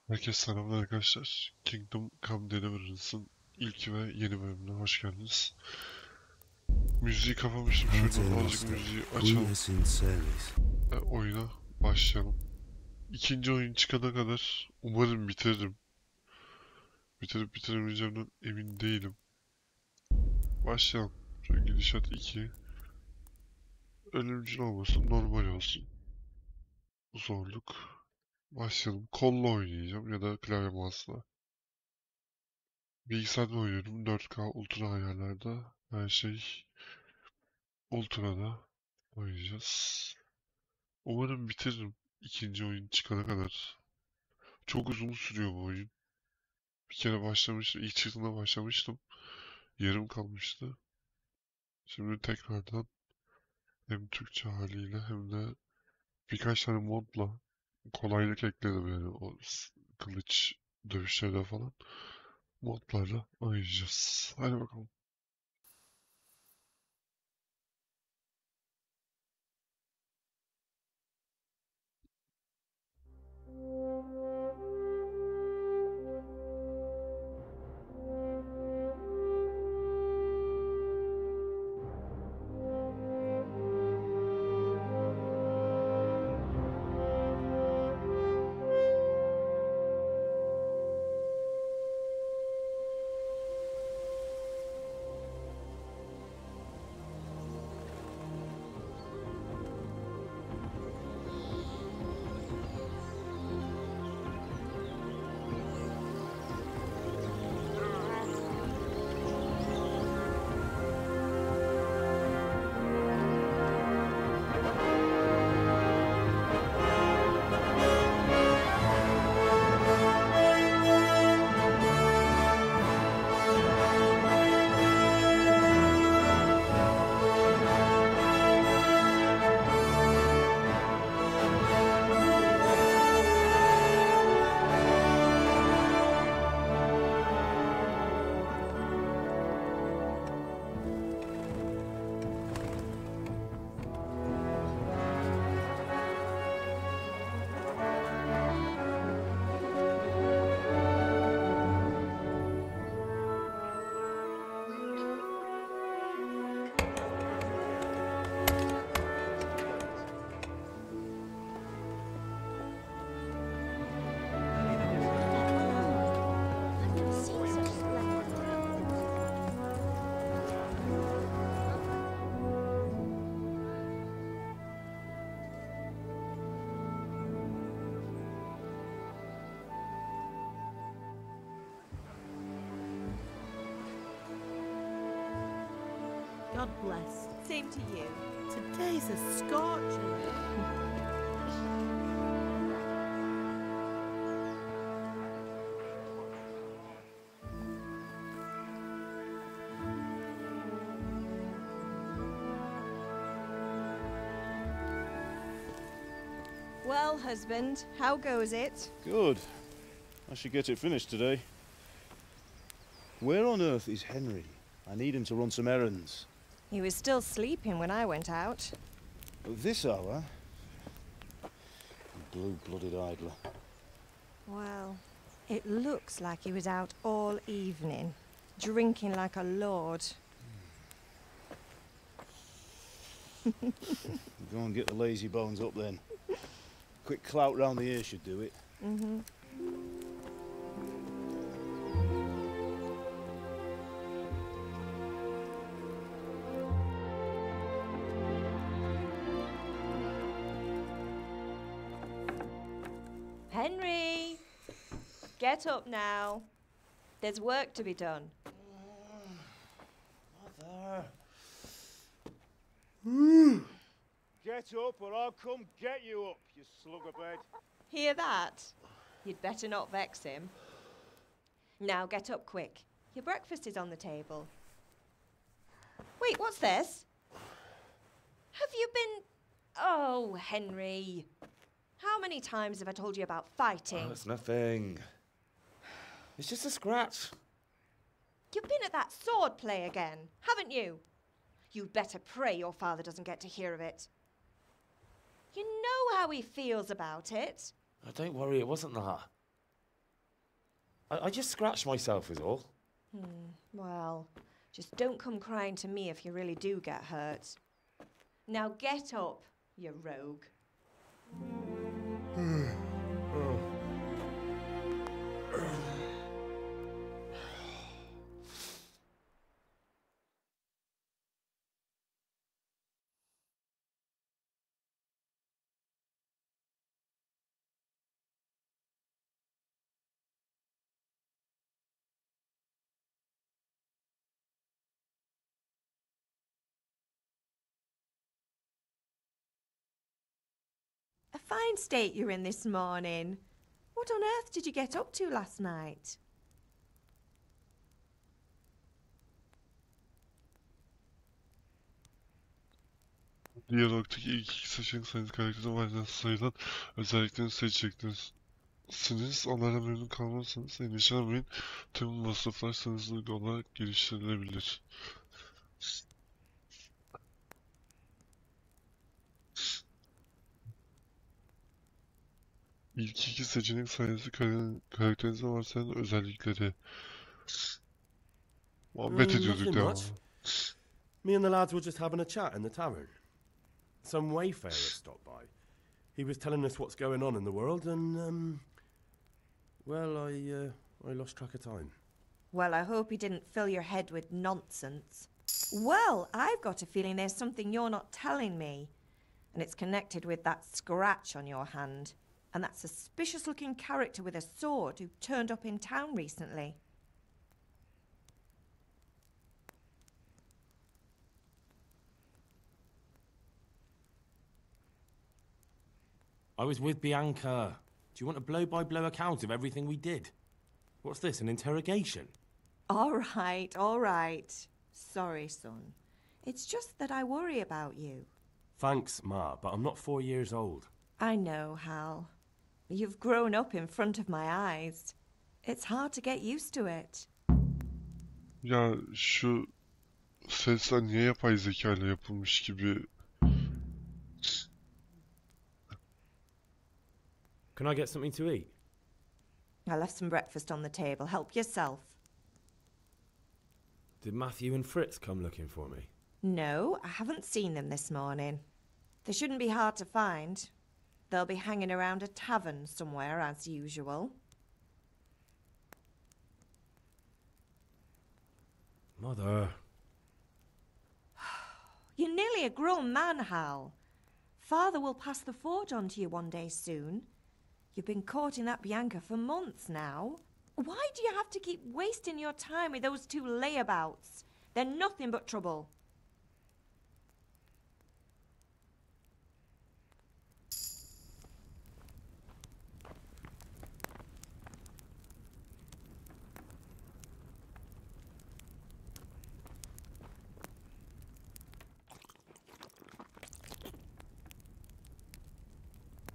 Herkese selamlar arkadaşlar. Kingdom Come Deliverance'ın ilk ve yeni bölümüne hoş geldiniz. Müziği kapamıştım. Şuradan azıcık müziği açalım ve oyuna başlayalım. İkinci oyun çıkana kadar umarım bitiririm. Bitirip bitiremeyeceğimden emin değilim. Başlayalım. Şöyle gidişat 2. Ölümcül olmasın, normal olsun. Zorluk. Başlayalım. Kolla oynayacağım ya da klavye mouse'la. Bilgisayarda oynuyorum. 4K ultra ayarlarda. Her şey Ultra'da oynayacağız. Umarım bitiririm ikinci oyun çıkana kadar. Çok uzun sürüyor bu oyun. Bir kere başlamıştım. İlk çıktığında başlamıştım. Yarım kalmıştı. Şimdi tekrardan hem Türkçe haliyle hem de birkaç tane modla kolaylık ekledim yani o kılıç dövüşlerine falan. Modlarla oynayacağız. Hadi bakalım. God bless. Same to you. Today's a scorcher. Well, husband, how goes it? Good. I should get it finished today. Where on earth is Henry? I need him to run some errands. He was still sleeping when I went out. At this hour? Blue-blooded idler. Well, it looks like he was out all evening, drinking like a lord. Go and get the lazy bones up then. Quick clout round the ear should do it. Mm-hmm. Henry! Get up now. There's work to be done. Mother. Get up or I'll come get you up, you slugabed. Hear that? You'd better not vex him. Now get up quick. Your breakfast is on the table. Wait, what's this? Have you been... Oh, Henry. How many times have I told you about fighting? Oh, it's nothing. It's just a scratch. You've been at that sword play again, haven't you? You'd better pray your father doesn't get to hear of it. You know how he feels about it. Oh, don't worry, it wasn't that. I just scratched myself is all. Well, just don't come crying to me if you really do get hurt. Now get up, you rogue. A fine state you're in this morning. What on earth did you get up to last night? Diyalogdaki ilk iki seçenek sayınız karakterin varlığından sayılan özelliklerini seçeceksiniz. Onlardan memnun kalmazsanız endişelenmeyin. Tüm masraflar sınırsız olarak geliştirilebilir. İlk iki seçenek sayısı karakterinizde varsayan özellikleri. Muhabbet ediyorduk Nothing devamlı. much. Me and the lads were just having a chat in the tavern. Some wayfarer stopped by. He was telling us what's going on in the world, and well, I lost track of time. Well, I hope he didn't fill your head with nonsense. Well, I've got a feeling there's something you're not telling me. And it's connected with that scratch on your hand. And that suspicious-looking character with a sword who turned up in town recently. I was with Bianca. Do you want a blow-by-blow account of everything we did? What's this, an interrogation? All right. Sorry, son. It's just that I worry about you. Thanks, Ma, but I'm not 4 years old. I know, Hal. You've grown up in front of my eyes. It's hard to get used to it. Ya şu sesler niye yapay zeka ile yapılmış gibi? Can I get something to eat? I left some breakfast on the table. Help yourself. Did Matthew and Fritz come looking for me? No, I haven't seen them this morning. They shouldn't be hard to find. They'll be hanging around a tavern somewhere, as usual. Mother. You're nearly a grown man, Hal. Father will pass the forge on to you one day soon. You've been courting that Bianca for months now. Why do you have to keep wasting your time with those two layabouts? They're nothing but trouble.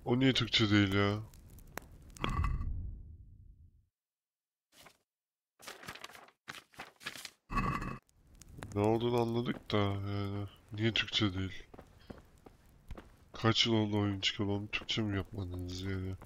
O niye Türkçe değil ya? Ne olduğunu anladık da yani niye Türkçe değil? Kaç yıl oldu oyun çıkalı, onu Türkçe mi yapmadınız yani?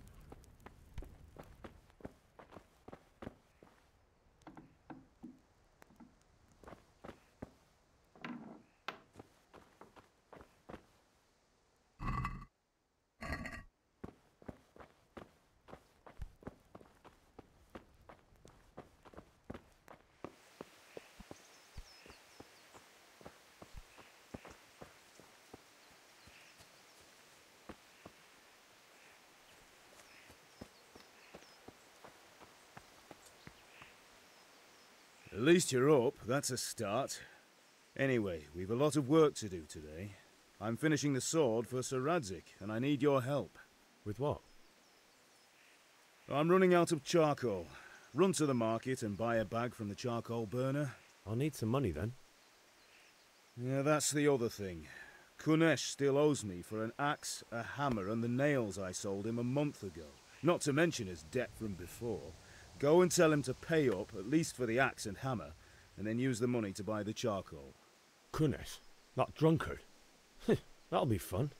At least you're up, that's a start. Anyway, we've a lot of work to do today. I'm finishing the sword for Sir Radzik, and I need your help. With what? I'm running out of charcoal. Run to the market and buy a bag from the charcoal burner. I'll need some money then. Yeah, that's the other thing. Kunesh still owes me for an axe, a hammer, and the nails I sold him a month ago. Not to mention his debt from before. Go and tell him to pay up, at least for the axe and hammer, and then use the money to buy the charcoal. Kunesh? That drunkard? That'll be fun.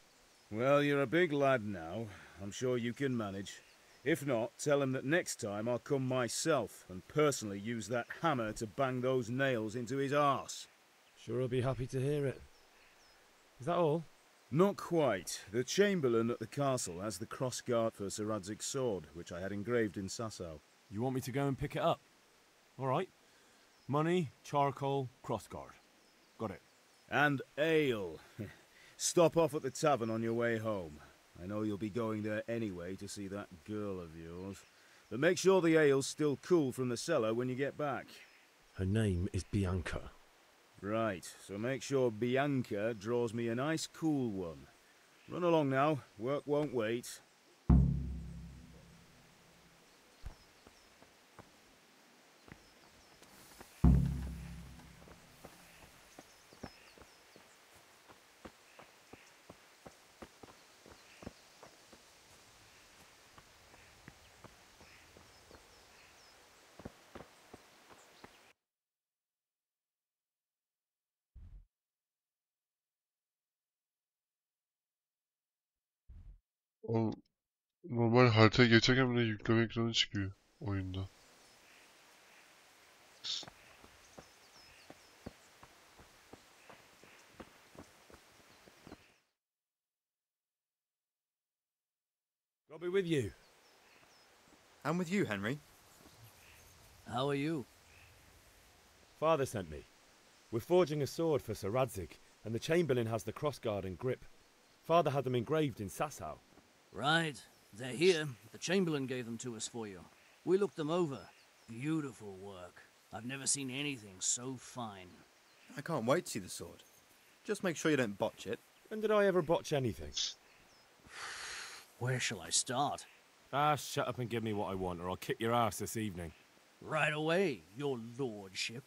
Well, you're a big lad now. I'm sure you can manage. If not, tell him that next time I'll come myself and personally use that hammer to bang those nails into his arse. Sure he'll be happy to hear it. Is that all? Not quite. The Chamberlain at the castle has the crossguard for Sir Radzig's sword, which I had engraved in Sasau. You want me to go and pick it up? All right. Money, charcoal, crossguard. Got it. And ale. Stop off at the tavern on your way home. I know you'll be going there anyway to see that girl of yours. But make sure the ale's still cool from the cellar when you get back. Her name is Bianca. Right, so make sure Bianca draws me a nice cool one. Run along now, work won't wait. O normal haritaya geçerken bile yükleme ekranı çıkıyor oyunda. I'll be with you. I'm with you, Henry. How are you? Father sent me. We're forging a sword for Sir Radzig, and the Chamberlain has the crossguard and grip. Father had them engraved in Sasau. Right. They're here. The Chamberlain gave them to us for you. We looked them over. Beautiful work. I've never seen anything so fine. I can't wait to see the sword. Just make sure you don't botch it. When did I ever botch anything? Where shall I start? Ah, shut up and give me what I want, or I'll kick your ass this evening. Right away, your lordship.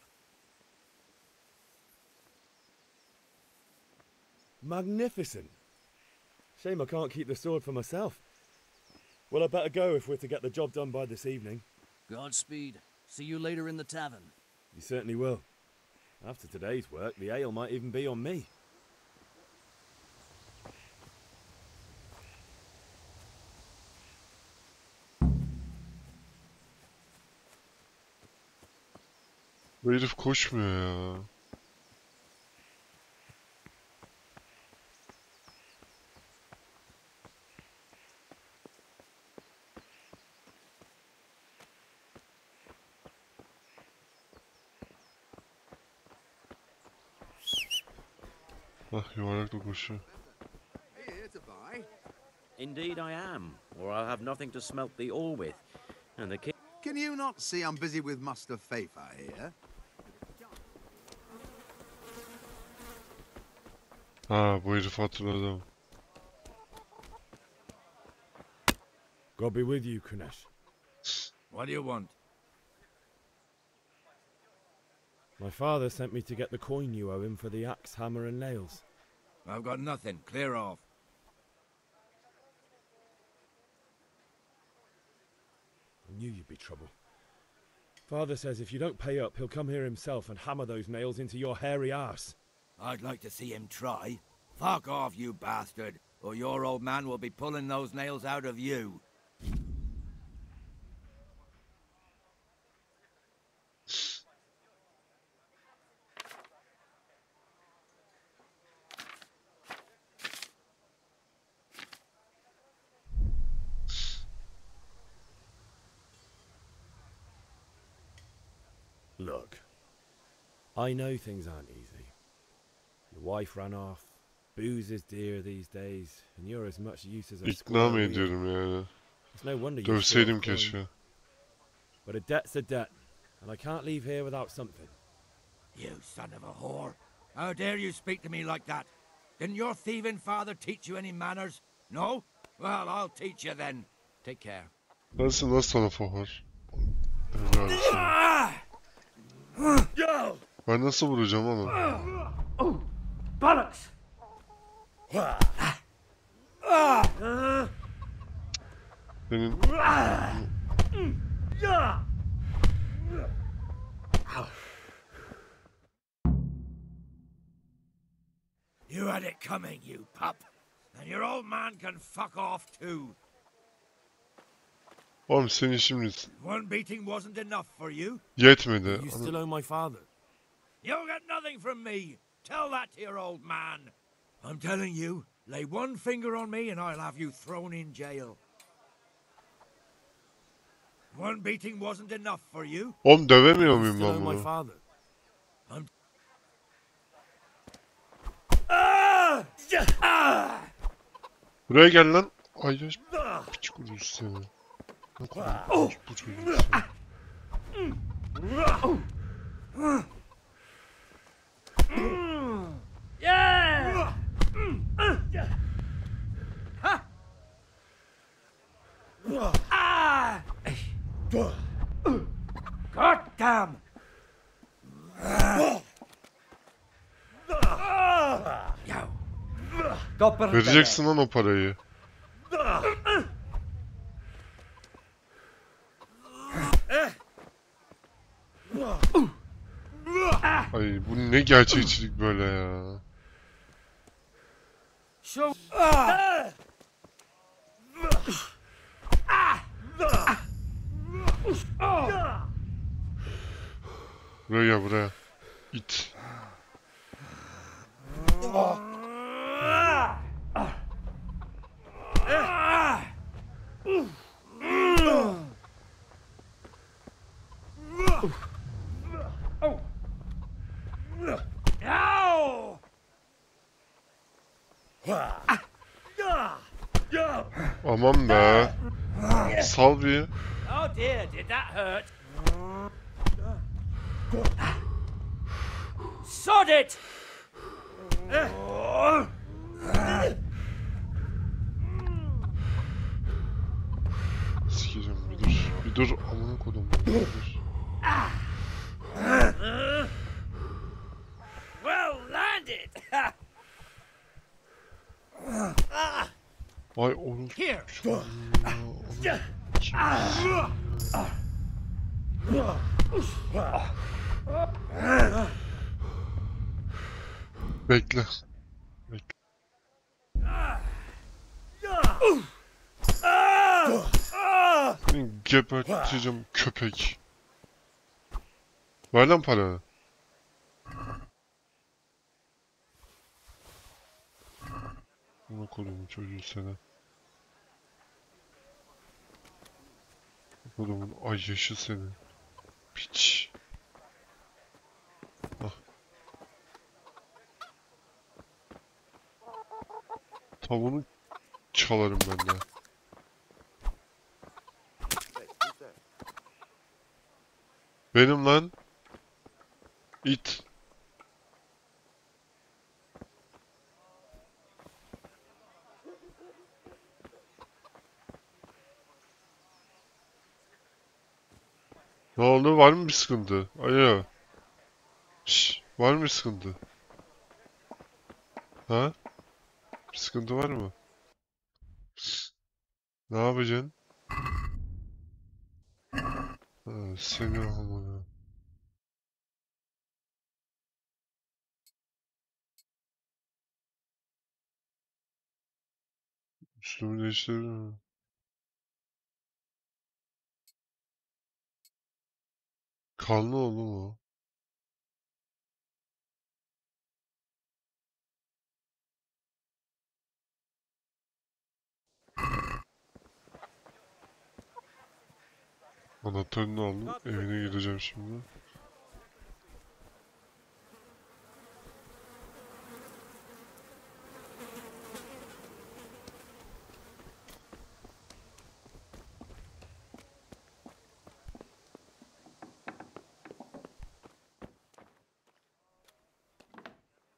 Magnificent. Shame I can't keep the sword for myself. Well, I better go if we're to get the job done by this evening. Godspeed. See you later in the tavern. You certainly will. After today's work, the ale might even be on me. Bu herif koşmuyor ya. Ah, yuvarlakla koşuyor. Indeed I am, or I'll have nothing to smelt the ore with. And the king... Can you not see I'm busy with Master Fafa here? Ha, bu herifi hatırladım. God be with you, Kunesh. What do you want? My father sent me to get the coin you owe him for the axe, hammer and nails. I've got nothing. Clear off. I knew you'd be trouble. Father says if you don't pay up, he'll come here himself and hammer those nails into your hairy arse. I'd like to see him try. Fuck off, you bastard, or your old man will be pulling those nails out of you. Look, I know things aren't easy. Your wife ran off, booze is dear these days, and you're as much use as a İkna mı squirrel. ediyorum yani? It's no wonder you're Dövseydim still keşke. But a debt's a debt, and I can't leave here without something. You son of a whore. How dare you speak to me like that? Didn't your thieving father teach you any manners? No? Well, I'll teach you then. Take care. Nasıl sana fahar? Helal olsun. Ben nasıl vuracağım oğlum? Bollocks! Benim... You had it coming, you pup. And your old man can fuck off too. Oğlum senin şimdi One beating wasn't enough for you. yetmedi. You still owe my father. You'll get nothing from me. Tell that to your old man. I'm telling you, lay one finger on me and I'll have you thrown in jail. One beating wasn't enough for you. Oğlum dövemiyor You muyum still ben owe my bunu? father. Buraya gel lan. Ay yaş piç kurusu seni. Ne kadar bu çocuk seni. God damn! Vereceksin lan o parayı. Ay bu ne gerçekçilik böyle ya. Buraya gel buraya. İt. Aman be. Sal bir. Oh dear, did that hurt? Sod it! Sikeceğim bir dur. Bir dur amına kodum. Bir dur. Well landed! Ay oğlum. Here! Bekle. Bekle. Seni geberteceğim köpek. Ver lan para. Bunu kodumun çocuğu seni. Kodumun ay yaşı seni. Piç. Ah. Tavuğunu çalarım ben de. Benim lan. İt. Ne oldu? Var mı bir sıkıntı? Alo. Şşş, var mı bir sıkıntı? Ha? Bir sıkıntı var mı? Ne yapacaksın? Ha, seni amına. Üstümü değiştirir mi? Kanlı oğlum o. Anahtarını aldım. Evine gideceğim şimdi.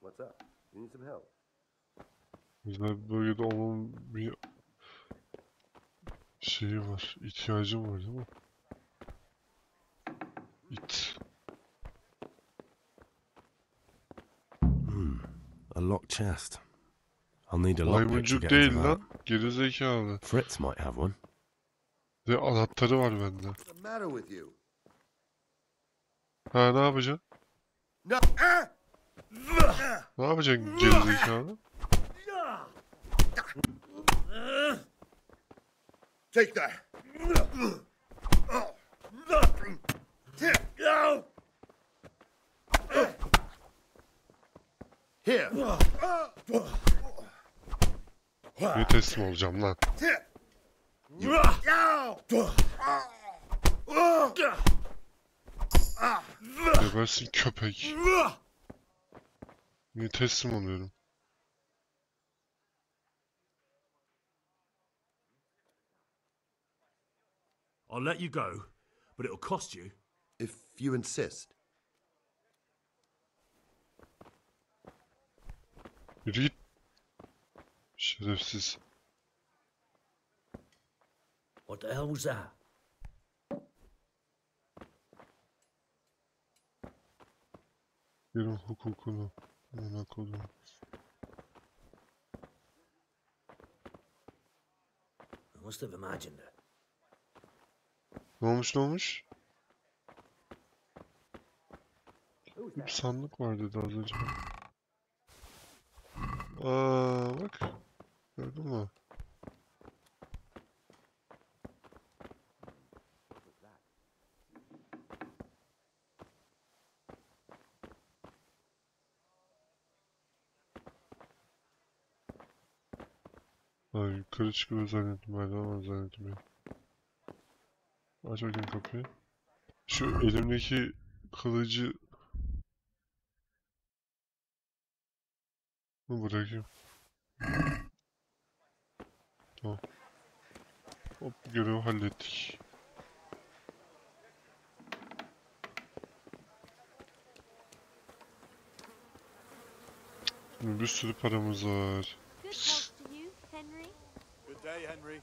What's up? You need some help? Güzel bölgede olmanın bir şeyi var. İhtiyacım var değil mi? İt. A locked chest. I'll need a lockpick to Maymuncuk get değil into that. lan. Gerizekalı. Fritz might have one. Ve anahtarı var bende. What's the matter with you? Ha ne yapacaksın? No. Ne yapacaksın gerizekalı? Take that. Bir teslim olacağım lan. Gebersin köpek. Niye teslim oluyorum? I'll let you go, but it'll cost you. If you insist. Yürü git. Şerefsiz. What the hell was that? Yerin hukukunu. Ona kodum. I must have imagined it. Ne olmuş ne olmuş? Bir sandık var dedi az önce. Aa bak. Gördün mü? Ay yukarı çıkıyor zannettim. Merdiven var zannettim ya. Aç bakayım kapıyı. Şu elimdeki kılıcı bırakayım. Tamam. Hop görevi hallettik. Şimdi bir sürü paramız var. Good health to you, Henry. Good day, Henry.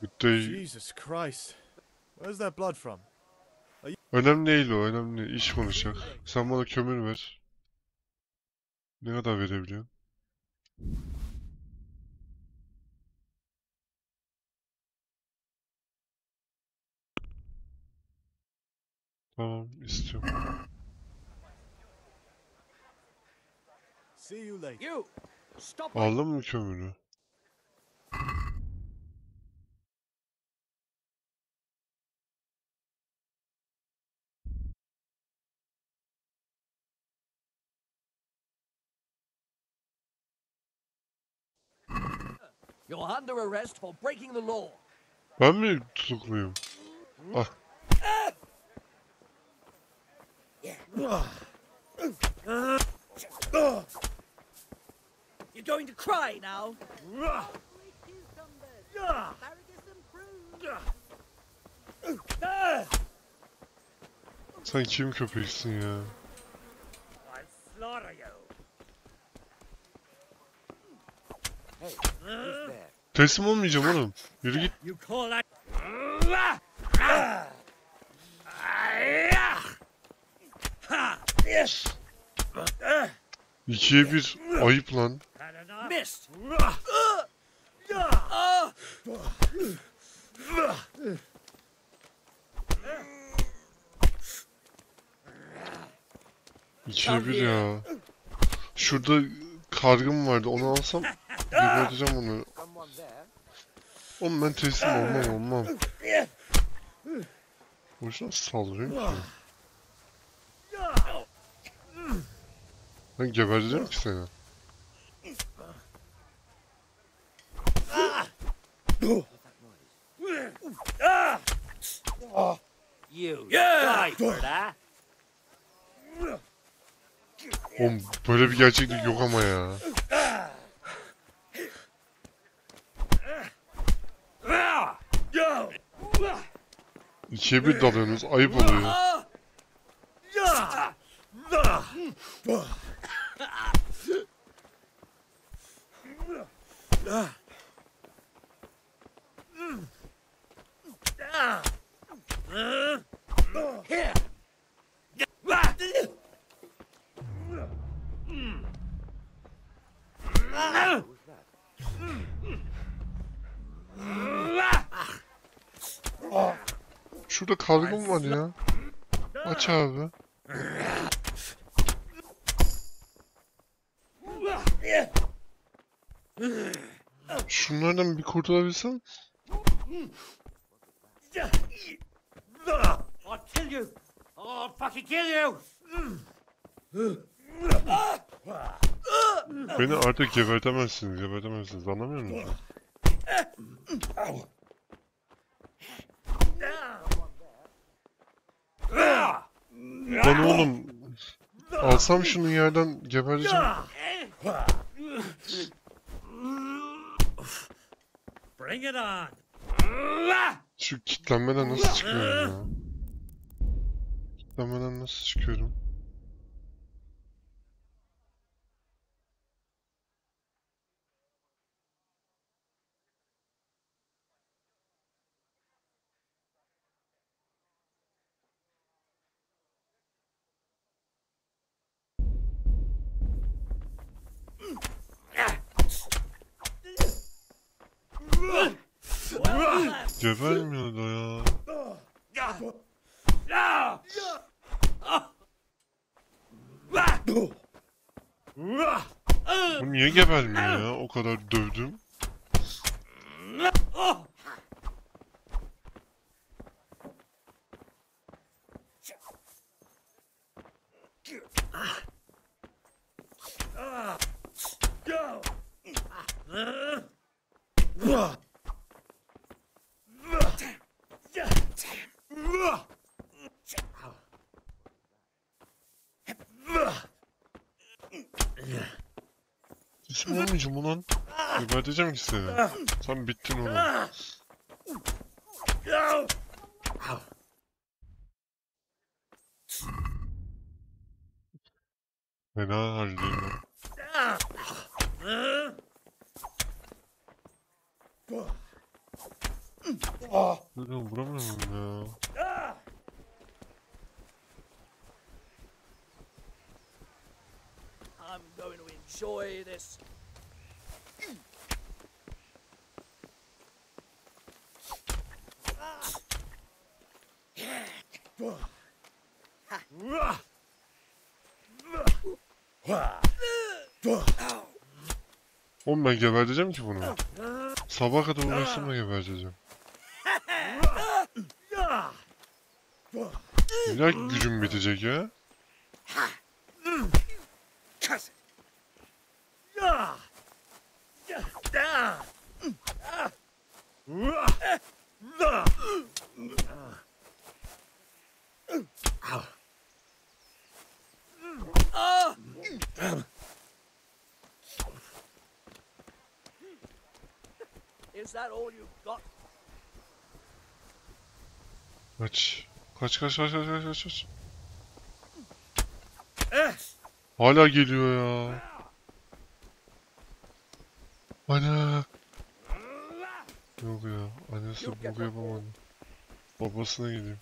Good day. Jesus Christ. Where's that blood from? Önemli değil o, önemli değil. İş konuşacak. Sen bana kömür ver. Ne kadar verebiliyorsun? Tamam, istiyorum. See you later. You! Stop! Aldın mı kömürü? You're under arrest for breaking the law. Ben mi tutukluyum? Ah. You're going to cry now. Sen kim köpeksin ya? Teslim olmayacağım oğlum. Yürü git. You call that? 2'ye 1. Ayıp lan. Missed. İkiye bir ya. Şurada kargım vardı. Onu alsam geberteceğim onu. Oğlum ben teslim olmam. Boşuna saldırıyorum ki. Ben geberteceğim ki seni. You die for that. Oğlum böyle bir gerçeklik yok ama ya. İkiye bir dalıyorsunuz, ayıp oluyor. Şurada kargım var ya. Aç abi. Şunlardan bir kurtulabilsem I'll kill you! I'll fucking kill you! Beni artık gebertemezsiniz, gebertemezsiniz. Anlamıyor musunuz? Lan oğlum, alsam şunu yerden gebereceğim. Bring it on! Şu kitlenmeden nasıl çıkıyorum ya? Kitlenmeden nasıl çıkıyorum? Gebermiyor da ya. Bu niye gebermiyor ya? O kadar dövdüm. Kesin olmayacağım ulan. Geberteceğim ki seni. Sen bittin ulan. Fena haldeyim ben. Vuramıyorum ya. I'm going to enjoy this. Oğlum ben geberteceğim ki bunu. Sabaha kadar uğraşsam da geberteceğim. İlla gücüm bitecek ya. Is that all you've got? Kaç. Kaç. Hala geliyor ya. Ana. Yok ya. Annesi boku yapamadı. Babasına gideyim.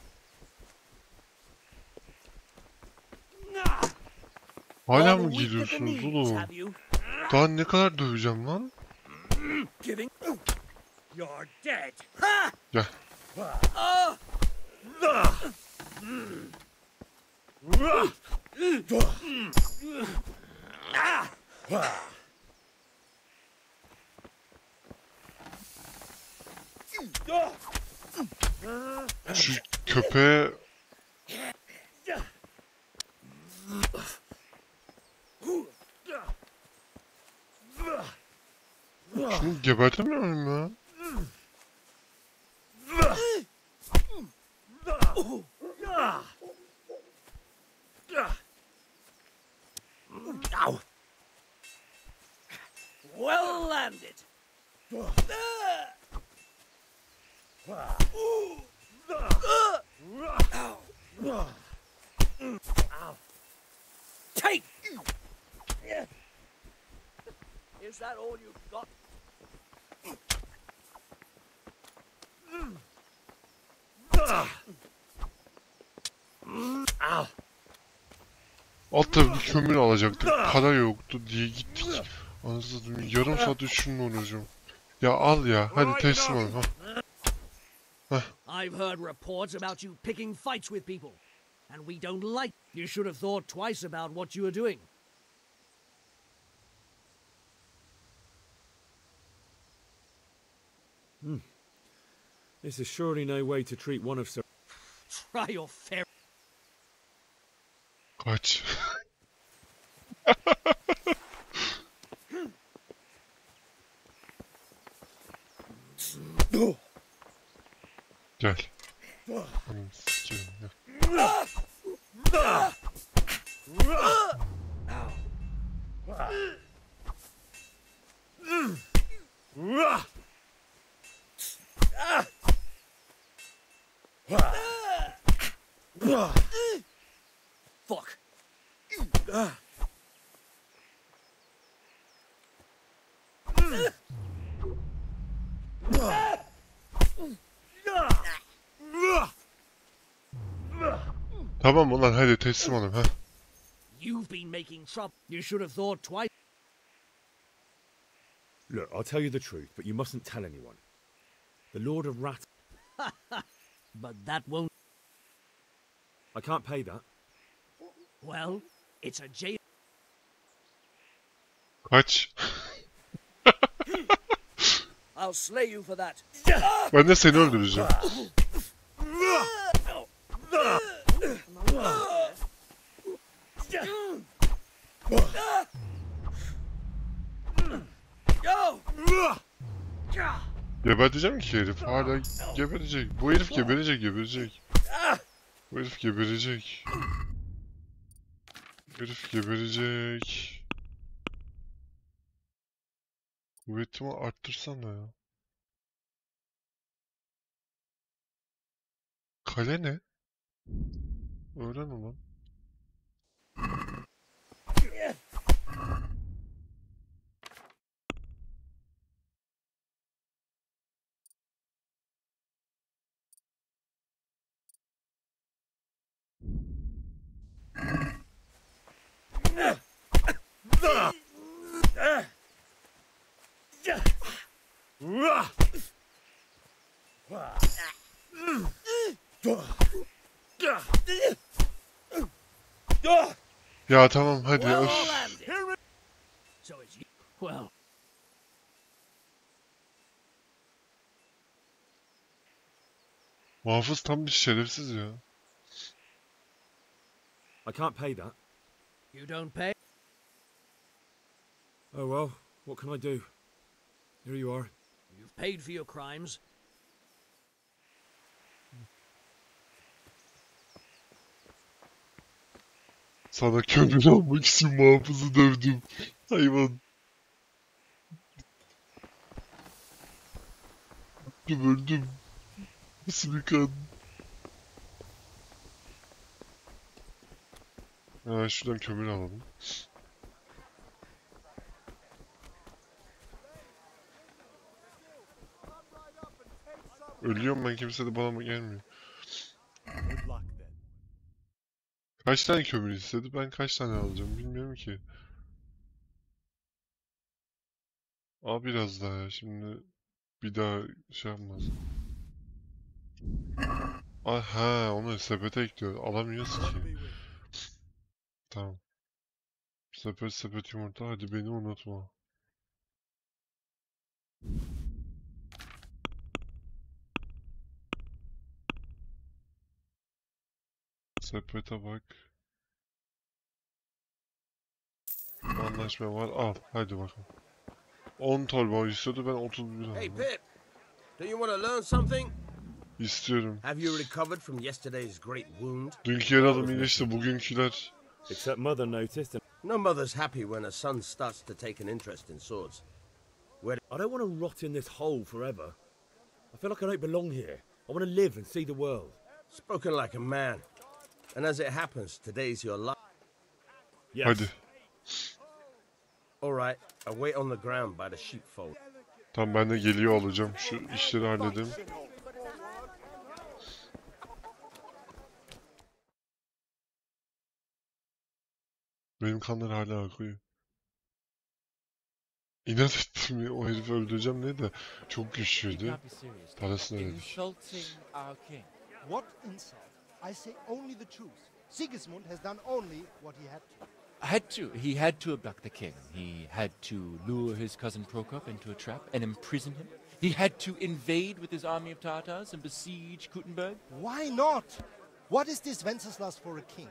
Hala mı geliyorsunuz oğlum? Daha ne kadar döveceğim lan? You're dead! Gel. Şu köpeğe... Şunu gebertemiyor muyum ya? Well landed. Take. Is that all you've got? Altta bir kömür alacaktık. Para yoktu diye gittik. Anasını satayım. Yarım saat şununla uğraşıyorum. Ya al ya. Hadi teslim ol. I've heard reports about you picking fights with people, and we don't like. You should have thought twice about what you were doing. This is surely no way to treat one of Sir... Try your fair... Kaç. Gel. Anam sikerim gel. Fuck. Tamam ulan hadi teslim olun ha. You've been making trouble. You should have thought twice. Look, I'll tell you the truth, but you mustn't tell anyone. The Lord of Rat... But that won't... I can't pay that. Well, it's a jail... Kaç. I'll slay you for that. Ben de seni öldüreceğim. Geberteceğim ki herif. Hala geberecek. Bu herif geberecek. Bu herif geberecek. Bu herif geberecek. Kuvvetimi arttırsana ya. Kale ne? Öğren ulan. Ya tamam hadi öf. So it's you. Well, Muhafız tam bir şerefsiz ya. I can't pay that. you don't pay. Oh well, what can I do? Here you are. You've paid for your crimes. Sana kömür almak için muhafızı dövdüm. Hayvan. Öldüm. Nasıl bir kan? Şuradan kömür alalım. Ölüyorum ben, kimse de bana mı gelmiyor? Kaç tane kömür istedi? Ben kaç tane alacağım bilmiyorum ki. Al biraz daha ya, şimdi bir daha şey yapmaz. Aha, onu sepete ekliyor. Alamıyoruz ki. Tamam. Sepet yumurta, hadi beni unutma. Sepete bak. Anlaşma var, al hadi bakalım. 10 torba istiyordu, ben 31 aldım. Hey Pip, do you want to learn something? İstiyorum. Have you recovered from yesterday's great wound? Dünkü yaralım iyileşti, bugünküler. Except Mother noticed and... No mother's happy when a son starts to take an interest in swords. I don't want to rot in this hole forever. I feel like I don't belong here. I want to live and see the world. Spoken like a man. And as it happens, today's your last. Yes. Hadi. All right, I wait on the ground by the sheepfold. Tamam, ben de geliyor olacağım. Şu işleri halledeyim. Benim kanlar hala akıyor. İnat ettim ya, o herifi öldüreceğim ne de çok güçlüydü. Parasını ödedik. Insulting our king. What insult? I say only the truth. Sigismund has done only what he had to. He had to abduct the king. He had to lure his cousin Prokop into a trap and imprison him. He had to invade with his army of Tatars and besiege Kuttenberg? Why not? What is this Wenceslas for a king?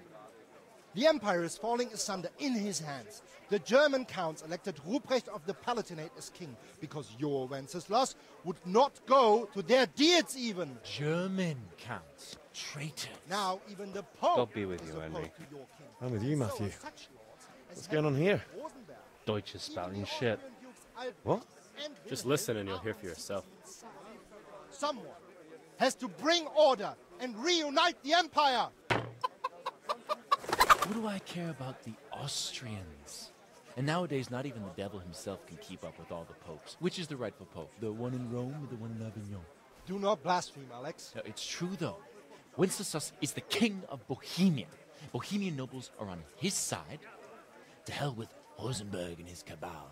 The empire is falling asunder in his hands. The German counts elected Ruprecht of the Palatinate as king because your Wenceslas would not go to their deeds even. German counts. Traitors. Now even the Pope God be with you, is Henry. opposed to your king. I'm with you, Matthew. So such lords as What's going on here? Rosenberg, Deutsch is spouting shit. What? and Just listen and you'll hear for yourself. Someone has to bring order and reunite the empire. What do I care about the Austrians? And nowadays, not even the devil himself can keep up with all the popes. Which is the rightful pope? The one in Rome or the one in Avignon? Do not blaspheme, Alex. No, it's true, though. Wenceslas is the king of Bohemia. Bohemian nobles are on his side. To hell with Rosenberg and his cabal.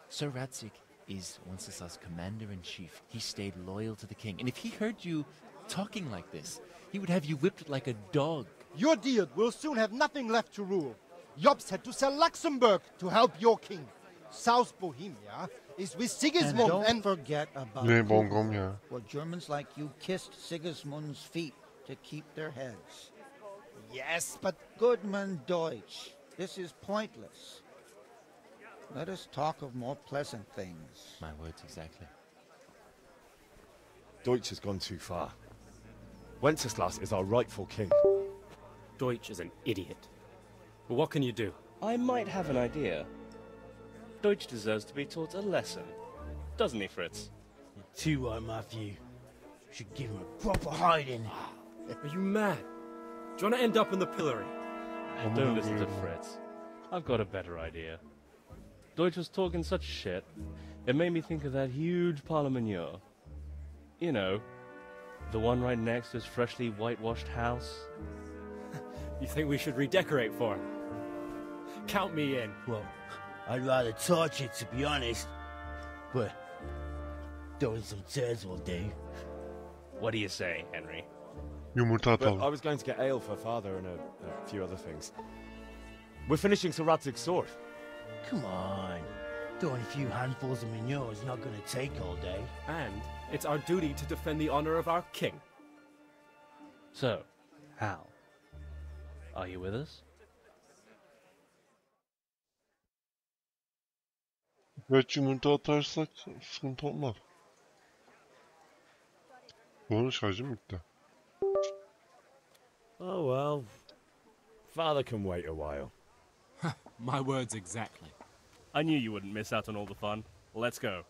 Sir Radzik is Wenceslas' commander-in-chief. He stayed loyal to the king. And if he heard you talking like this, he would have you whipped like a dog. Your deed will soon have nothing left to rule. Jobst had to sell Luxembourg to help your king. South Bohemia is with Sigismund and don't forget about Ne bongom ya. where Germans like you kissed Sigismund's feet to keep their heads. Yes, but Goodman Deutsch, this is pointless. Let us talk of more pleasant things. My words exactly. Deutsch has gone too far. Wenceslas is our rightful king. Deutsch is an idiot. But what can you do? I might have an idea. Deutsch deserves to be taught a lesson. Doesn't he, Fritz? You're too right, Matthew. Should give him a proper hiding. Are you mad? Do you want to end up in the pillory? Don't listen to Fritz. I've got a better idea. Deutsch was talking such shit, it made me think of that huge parliament. You know, the one right next to his freshly whitewashed house. You think we should redecorate for him? Count me in. Well, I'd rather torch it, to be honest. But throwing some tears will do. What do you say, Henry? Yumurta But I atalım. was going to get ale for father and a few other things. We're finishing Sir Radzig's sword. Come on. Throwing a few handfuls of manure is not going to take all day. And it's our duty to defend the honor of our king. So, Hal, are you with us? Evet, yumurta atarsak sıkıntı olmaz. Doğru, şarjım bitti. Oh well. Father can wait a while. My words exactly. I knew you wouldn't miss out on all the fun. Let's go.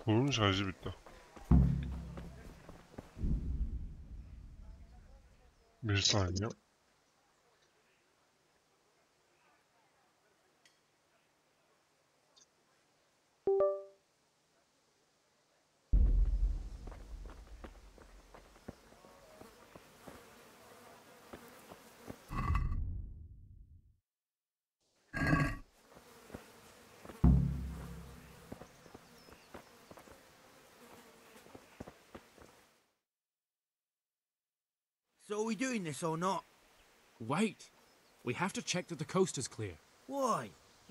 Bunun şarjı bitti. Bir saniye. So are we doing this or not? Wait. We have to check that the coast is clear. Why?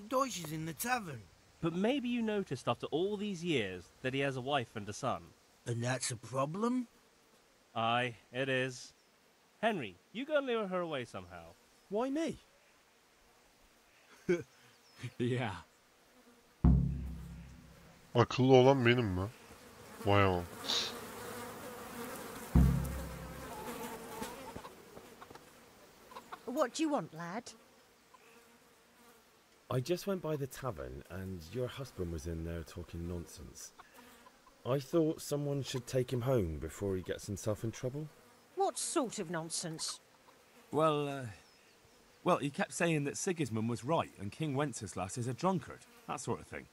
Deutsch is in the tavern. But maybe you noticed after all these years that he has a wife and a son. And that's a problem? Aye, it is. Henry, you go and lure her away somehow. Why me? Yeah. Akıllı olan benim mi? Vay aman. What do you want, lad? I just went by the tavern and your husband was in there talking nonsense. I thought someone should take him home before he gets himself in trouble. What sort of nonsense? Well, he kept saying that Sigismund was right and King Wenceslas is a drunkard, that sort of thing.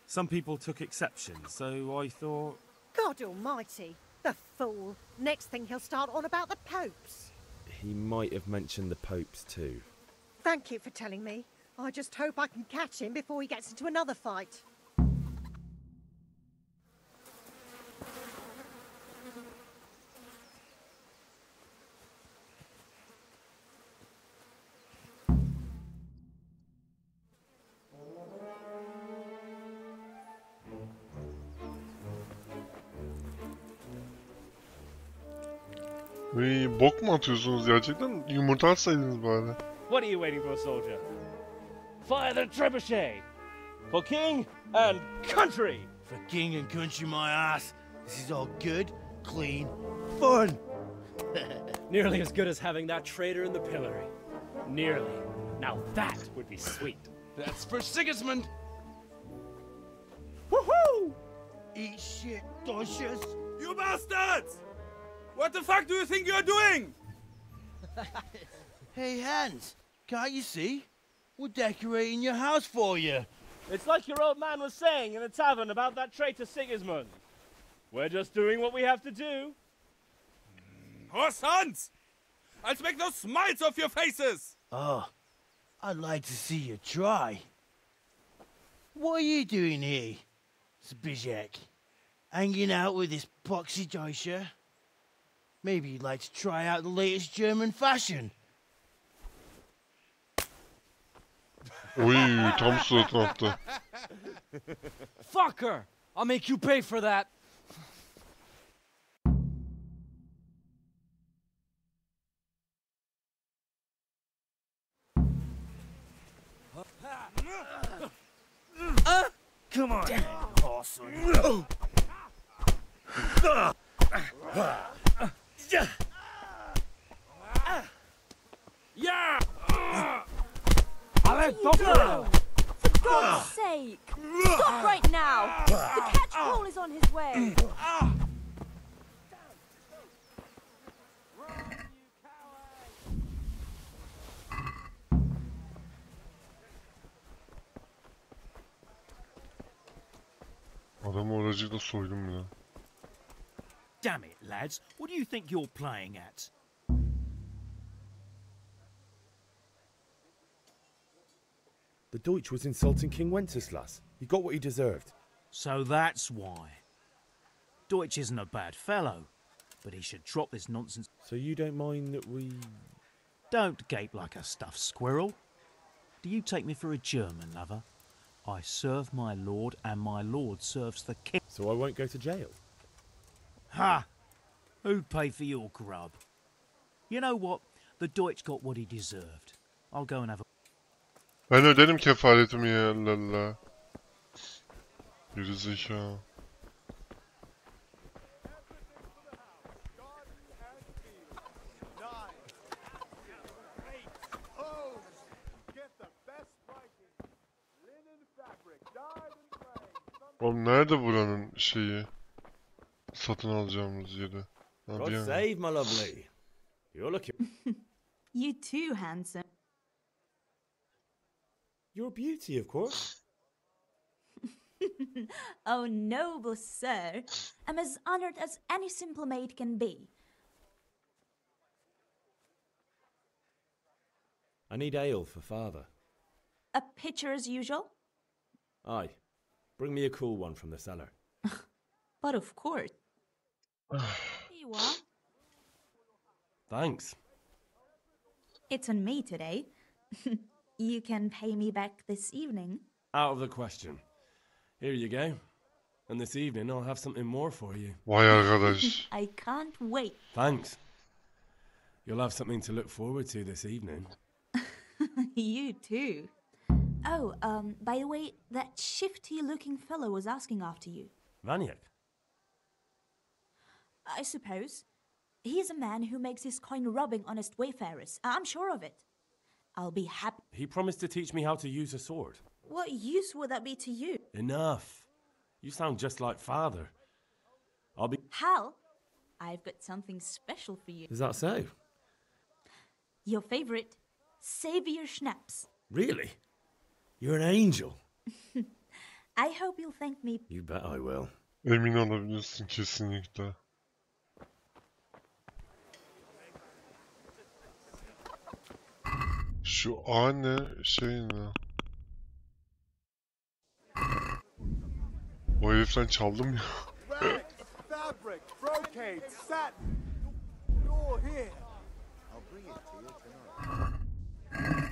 Some people took exception, so I thought... God almighty, the fool. Next thing he'll start on about the popes. He might have mentioned the popes too. Thank you for telling me. I just hope I can catch him before he gets into another fight. 'Cause he might have mentioned the popes too. Thank you for telling me. I just hope I can catch him before he gets into another fight. Bok mu atıyorsunuz gerçekten? Yumurta atsaydınız bari. What are you waiting for, soldier? Fire the trebuchet! For king and country! For king and country, my ass. This is all good, clean, fun. Nearly as good as having that traitor in the pillory. Nearly. Now that would be sweet. That's for Sigismund. Woohoo! Eat shit, Docious. You bastards! What the fuck do you think you're doing? Hey, Hans, can't you see? We're decorating your house for you. It's like your old man was saying in the tavern about that traitor Sigismund. We're just doing what we have to do. Oh, sons! I'll make those smiles off your faces! Oh, I'd like to see you try. What are you doing here, Zbyszek? Hanging out with this poxy Deutscher? Maybe you'd like to try out the latest German fashion. Oy, tam suratına attı. Fuck her! I'll make you pay for that. Come on, awesome. Yeah! For God's sake! Stop right now! The catch pole is on his way! Adamı oracıkla soydum ya. Damn it, lads. What do you think you're playing at? The Deutsch was insulting King Wenceslas. He got what he deserved. So that's why. Deutsch isn't a bad fellow, but he should drop this nonsense. So you don't mind that we... Don't gape like a stuffed squirrel. Do you take me for a German, lover? I serve my lord, and my lord serves the king. So I won't go to jail? Ha! Who'd pay for your grub? You know what? The Deutsch got what he deserved. I'll go and have a... Ben öderim kefaretimi ya, lalla. Yürü zeka. Oğlum nerede buranın şeyi? Satın alacağımız yeri. Ha, God bir yana. save my lovely. You're looking... You too, handsome. You're a beauty, of course. Oh, noble sir. I'm as honored as any simple maid can be. I need ale for father. A pitcher as usual? Aye. Bring me a cool one from the cellar. But of course. Here you are. Thanks. It's on me today. You can pay me back this evening. Out of the question. Here you go. And this evening I'll have something more for you. Vay arkadaş. I can't wait. Thanks. You'll have something to look forward to this evening. You too. Oh, by the way, that shifty-looking fellow was asking after you. Vaniak? I suppose. He is a man who makes his coin robbing honest wayfarers. I'm sure of it. I'll be happy. He promised to teach me how to use a sword. What use would that be to you? Enough. You sound just like father. I'll be... Hal, I've got something special for you. Is that so? Your favorite, Savior Schnapps. Really? You're an angel. I hope you'll thank me. You bet I will. Emin olabilirsin kesinlikle. Şu A ne? Şey ne? O heriften çaldım ya. Fabric, brocade, satin. You're here. I'll bring it to you tonight.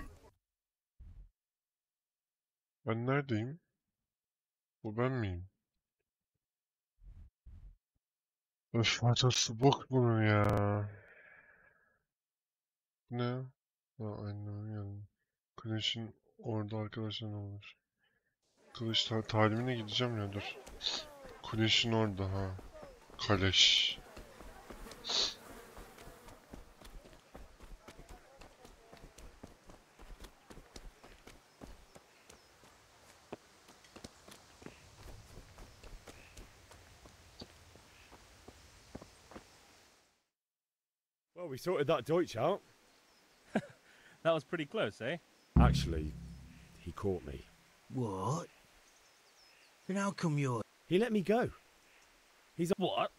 Ben neredeyim? Bu ben miyim? Öf, parçası bok bunun ya. Ne? Ha, annemin yanında. Güneşin orada arkadaşlar ne olur? Kılıç talimine gideceğim ya, dur. Güneşin orada ha. Kaleş. Well, we sorted that Deutsch out. That was pretty close, eh? Actually, he caught me. What? Then how come you're... He let me go. He's... What?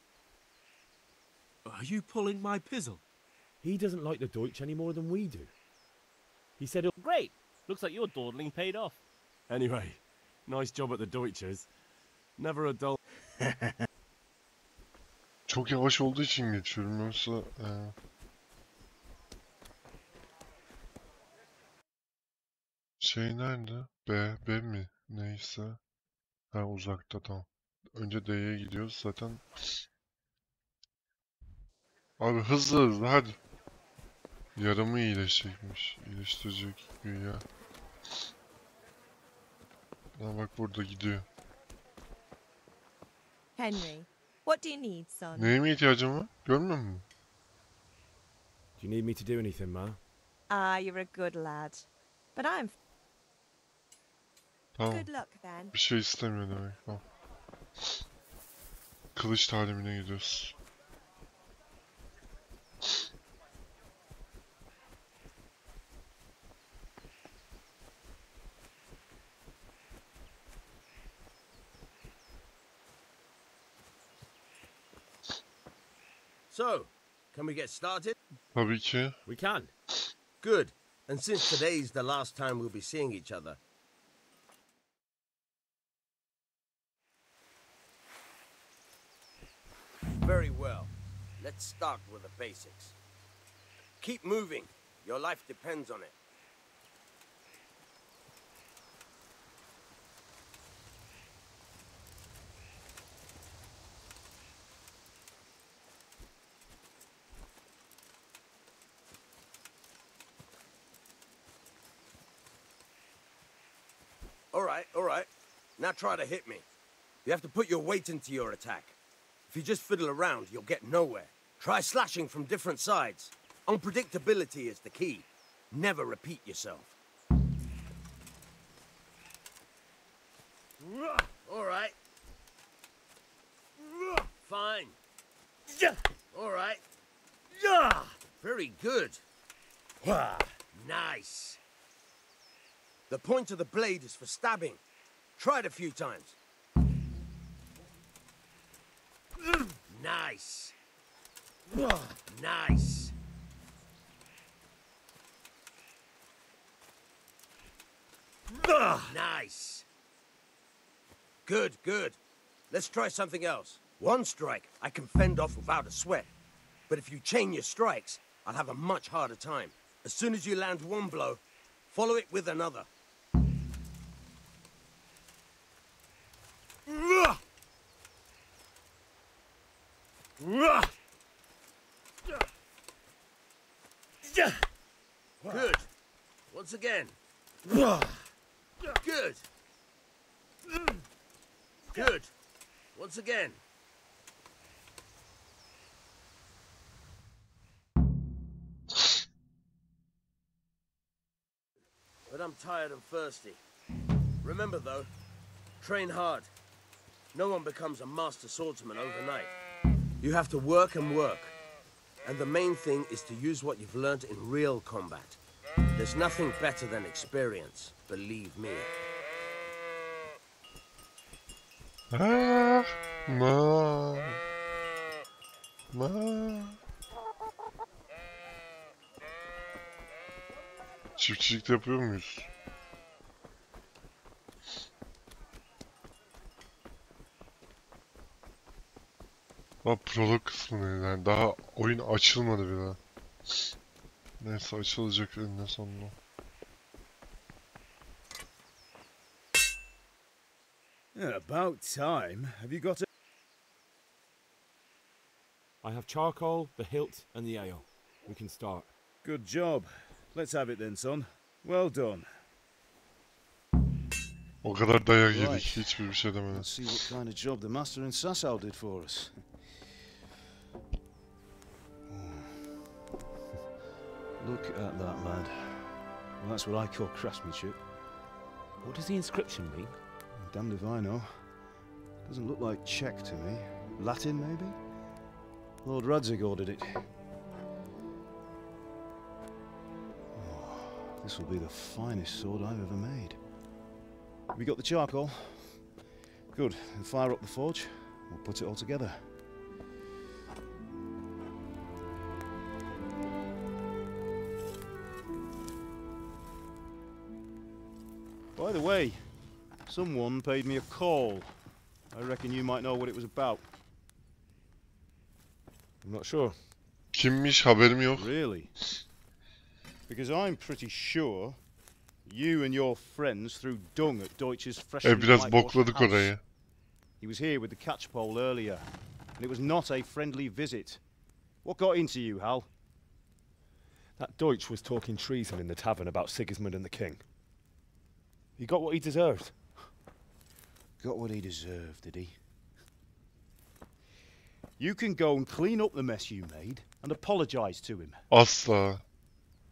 Are you pulling my pizzle? He doesn't like the Deutsch any more than we do. He said... Great! Looks like your dawdling paid off. Anyway, nice job at the Deutsches. Never a dull... Çok yavaş olduğu için geçiyorum, yoksa... Şey nerede? B mi? Neyse. Ha, uzakta, tamam. Önce D'ye gidiyoruz zaten. Abi hızlı hızlı hadi. Yaramı iyileşecekmiş. İyileştirecek güya. Ha, bak burada gidiyor. Henry, what do you need, son? Neye mi ihtiyacım var? Görmüyor musun? Do you need me to do anything, Ma? Ah, you're a good lad. But I'm... Tamam. Good luck, then. Bir şey istemiyor demek. Tamam. Kılıç talimine gidiyoruz. So, can we get started? Tabii ki. We can. Good. And since today's the last time we'll be seeing each other, very well. Let's start with the basics. Keep moving. Your life depends on it. All right. Now try to hit me. You have to put your weight into your attack. If you just fiddle around, you'll get nowhere. Try slashing from different sides. Unpredictability is the key. Never repeat yourself. All right. Fine. All right. Very good. Nice. The point of the blade is for stabbing. Try it a few times. Nice. Nice. Nice. Good, good. Let's try something else. One strike I can fend off without a sweat. But if you chain your strikes, I'll have a much harder time. As soon as you land one blow, follow it with another. Good. Once again. Good. Good. Once again. But I'm tired and thirsty. Remember though, train hard. No one becomes a master swordsman overnight. You have to work and work. And the main thing is to use what you've learned in real combat. There's nothing better than experience, believe me. Çiftçilikte yapıyor muyuz? Prolog kısmı ne? Yani daha oyun açılmadı bile. Neyse, açılacak eninde sonunda. About time. Have you got a... I have charcoal, the hilt, and the ale. We can start. Good job. Let's have it then, son. Well done. O kadar dayak yedik, Right. hiçbir şey demedim. Let's see what kind of job the master in Sasau did for us. Look at that, lad. Well, that's what I call craftsmanship. What does the inscription mean? Damned if I know. Doesn't look like Czech to me. Latin, maybe? Lord Radzig ordered it. Oh, this will be the finest sword I've ever made. Have you got the charcoal? Good. Then fire up the forge. We'll put it all together. By the way, someone paid me a call. I reckon you might know what it was about. I'm not sure. Kimmiş, haberim yok. Really? Because I'm pretty sure you and your friends threw dung at Deutsch's freshly Biraz whitewashed bokladık house. orayı. He was here with the catchpole earlier, and it was not a friendly visit. What got into you, Hal? That Deutsch was talking treason in the tavern about Sigismund and the king. He got what he deserved. Got what he deserved, did he? You can go and clean up the mess you made and apologise to him. Asla.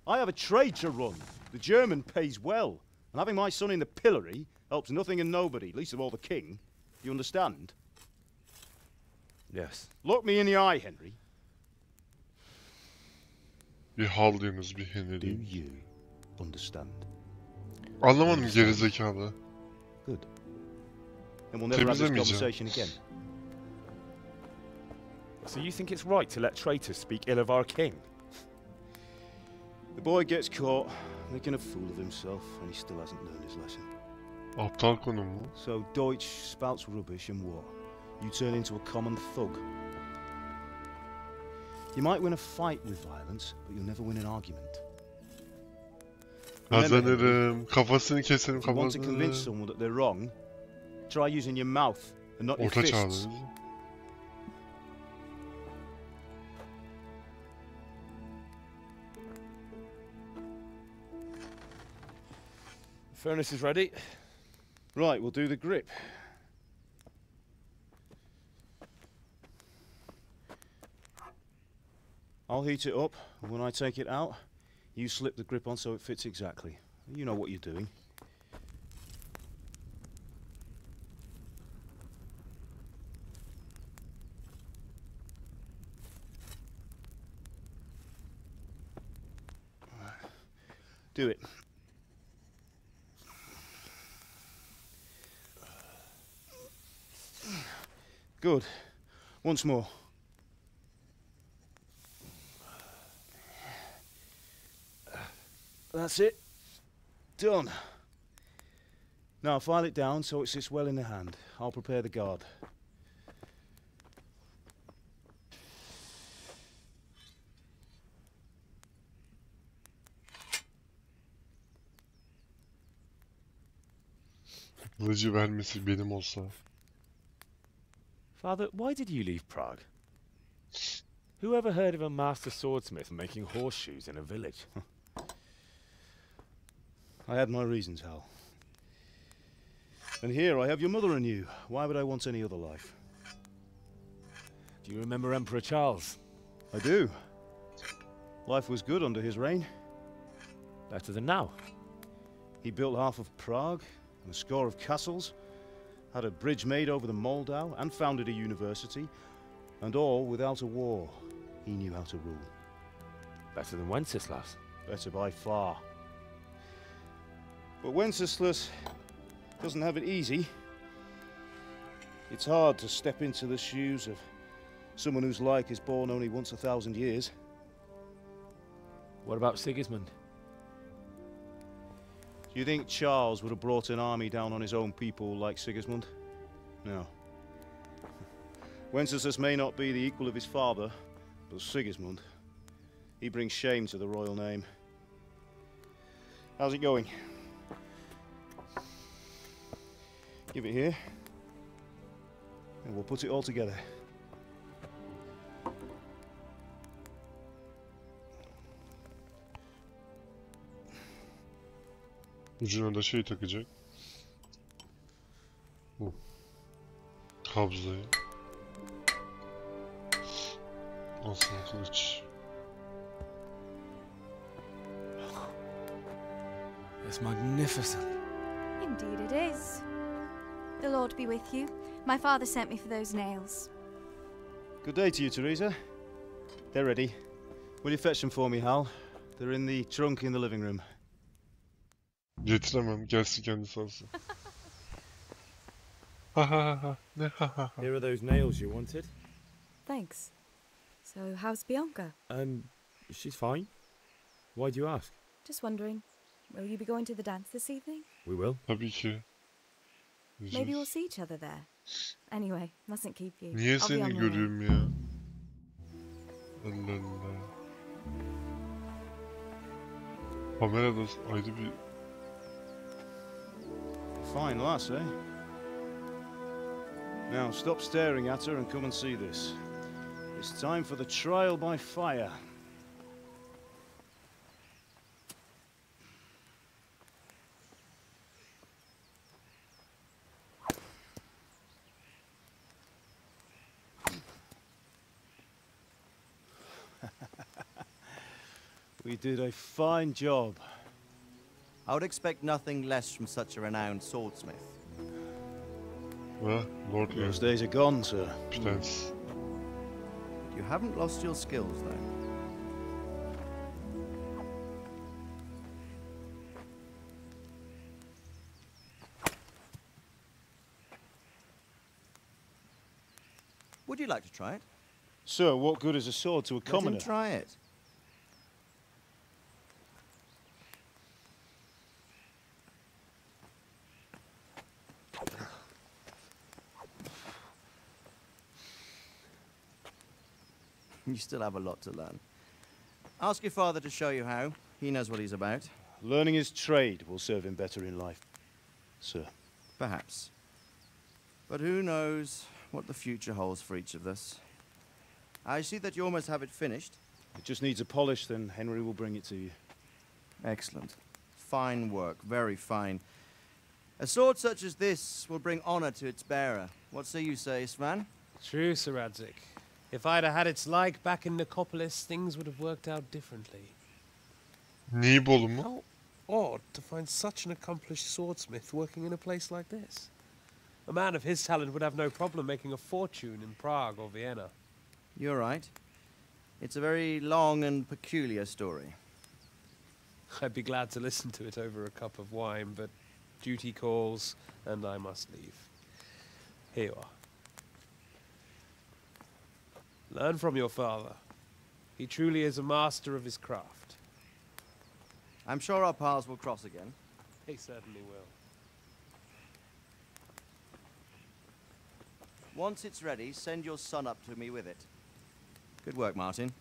I have a trade to run. The German pays well, and having my son in the pillory helps nothing and nobody, least of all the king. You understand? Yes. Look me in the eye, Henry. Bir hal diyorsunuz, bir Do Henry. you understand? Anlamadım gerizekalı. Good. And we'll never have this Temizlemeyeceğim. conversation again. So you think it's right to let traitors speak ill of our king? The boy gets caught making a fool of himself, and he still hasn't learned his lesson. Aptal konu mu? So Deutsch spouts rubbish and what? You turn into a common thug. You might win a fight with violence, but you'll never win an argument. Kazanırım. Kafasını keserim, If you want to kafasını. convince someone that they're wrong, try using your mouth and not your Orta fists. çağda. Furnace is ready. Right, we'll do the grip. I'll heat it up, and when I take it out, you slip the grip on so it fits exactly. You know what you're doing. Do it. Good. Once more. That's it. Done. Now file it down so it sits well in the hand. I'll prepare the guard. Kılıcı vermesi benim olsa. Father, why did you leave Prague? Who ever heard of a master swordsmith making horseshoes in a village? I had my reasons, Hal. And here I have your mother and you. Why would I want any other life? Do you remember Emperor Charles? I do. Life was good under his reign. Better than now. He built half of Prague and a score of castles, had a bridge made over the Moldau, and founded a university, and all without a war. He knew how to rule. Better than Wenceslas. Better by far. But Wenceslas doesn't have it easy. It's hard to step into the shoes of someone whose like is born only once 1,000 years. What about Sigismund? Do you think Charles would have brought an army down on his own people like Sigismund? No. Wenceslas may not be the equal of his father, but Sigismund, he brings shame to the royal name. How's it going? Give it here, and we'll put it all together. Ucuna da şey takacak. Bu. Kabzayı. Aslan kılıç. It's magnificent. Indeed it is. The Lord be with you. My father sent me for those nails. Good day to you, Teresa. They're ready. Will you fetch them for me, Hal? They're in the trunk in the living room. Getiremem. Gelsin kendisi alsın. Ha ha ha. Ne ha ha ha. Here are those nails you wanted. Thanks. So, how's Bianca? She's fine. Why do you ask? Just wondering, will you be going to the dance this evening? We will. Tabii ki. Maybe we'll see each other there. Anyway, mustn't keep you. Niye I'll be seni on my way. görüyorum ya? Allah Allah. Kamerada ayrı bir... Fine lass, eh? Now, stop staring at her and come and see this. It's time for the trial by fire. We did a fine job. I would expect nothing less from such a renowned swordsmith. Well, Lord, those days are gone, sir. Thanks. You haven't lost your skills, though. Would you like to try it? Sir, what good is a sword to a commoner? Let him try it. You still have a lot to learn. Ask your father to show you how. He knows what he's about. Learning his trade will serve him better in life, sir. Perhaps. But who knows what the future holds for each of us. I see that you almost have it finished. It just needs a polish, then Henry will bring it to you. Excellent. Fine work, very fine. A sword such as this will bring honor to its bearer. What say you, Svan? True, Sir Radzik. If I'd have had its like back in Nicopolis, things would have worked out differently. Nibolu mu? How odd to find such an accomplished swordsmith working in a place like this. A man of his talent would have no problem making a fortune in Prague or Vienna. You're right. It's a very long and peculiar story. I'd be glad to listen to it over a cup of wine, but duty calls, and I must leave. Here you are. Learn from your father. He truly is a master of his craft. I'm sure our paths will cross again. He certainly will. Once it's ready, send your son up to me with it. Good work, Martin.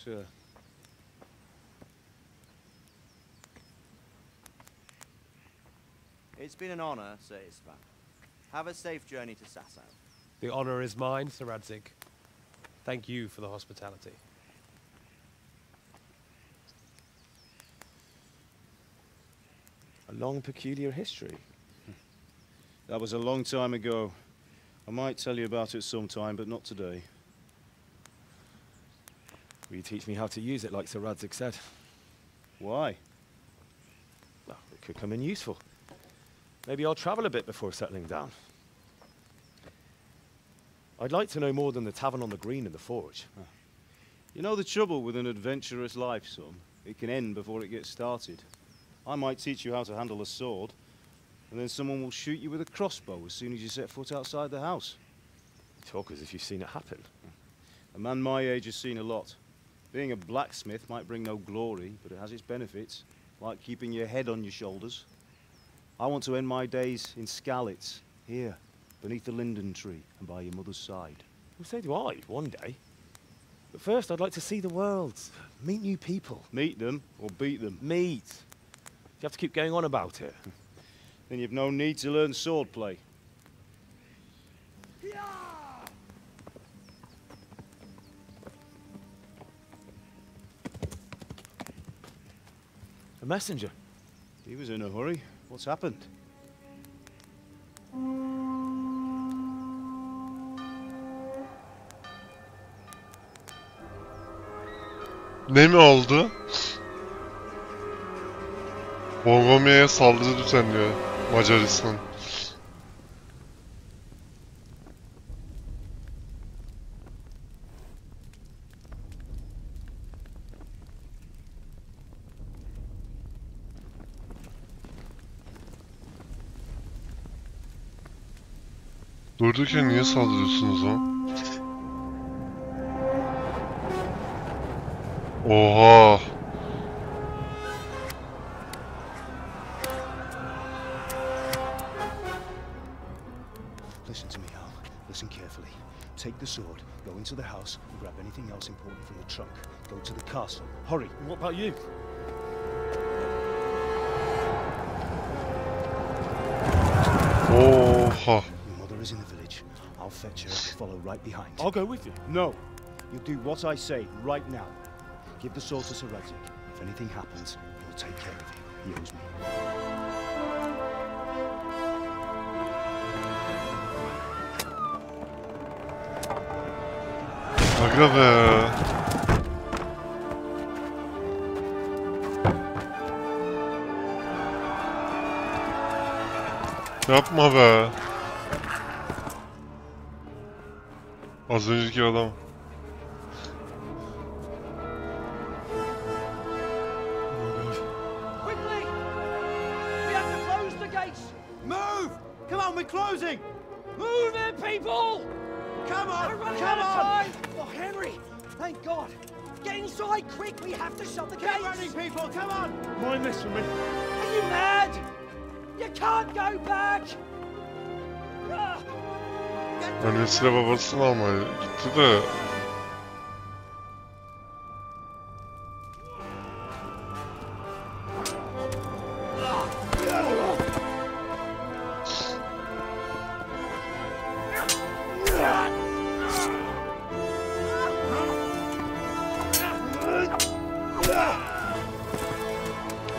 Sure. It's been an honor, Sir Isvan. Have a safe journey to Sasau. The honor is mine, Sir Radzik. Thank you for the hospitality. A long, peculiar history. That was a long time ago. I might tell you about it sometime, but not today. Will you teach me how to use it, like Sir Radzik said? Why? Well, it could come in useful. Maybe I'll travel a bit before settling down. I'd like to know more than the tavern on the green and the forge. You know the trouble with an adventurous life, son? It can end before it gets started. I might teach you how to handle a sword, and then someone will shoot you with a crossbow as soon as you set foot outside the house. You talk as if you've seen it happen. A man my age has seen a lot. Being a blacksmith might bring no glory, but it has its benefits, like keeping your head on your shoulders. I want to end my days in Skalitz, here, beneath the linden tree and by your mother's side. Well, so do I, one day. But first, I'd like to see the world, meet new people. Meet them or beat them? Meet. You have to keep going on about it. Then you've no need to learn swordplay. A messenger. He was in a hurry. What's happened? Ne mi oldu? Bogomya'ya saldırı düzenliyor Macaristan. Durdurken niye saldırıyorsunuz lan? Oha! Listen to me, Al. Listen carefully. Take the sword, go into the house, and grab anything else important from the trunk. Go to the castle. Hurry! What about you? Oha! Your mother is in the village. I'll fetch her. Follow right behind. I'll go with you. No. You do what I say right now. Give the sword to Sir Radzik. If anything happens, he'll take care of you. He owes me. Aga be. Yapma be. Az önceki adam. Quickly! We have to close the gates! Move! Come on, we're closing! Move it, people! Come on! We're running Come out of on! time! Oh, Henry! Thank God! Get inside, quick! We have to shut the gates! Get running, people! Come on! Mind this for me. Are you mad? You can't go back! Annesiyle babasını almaya gitti de.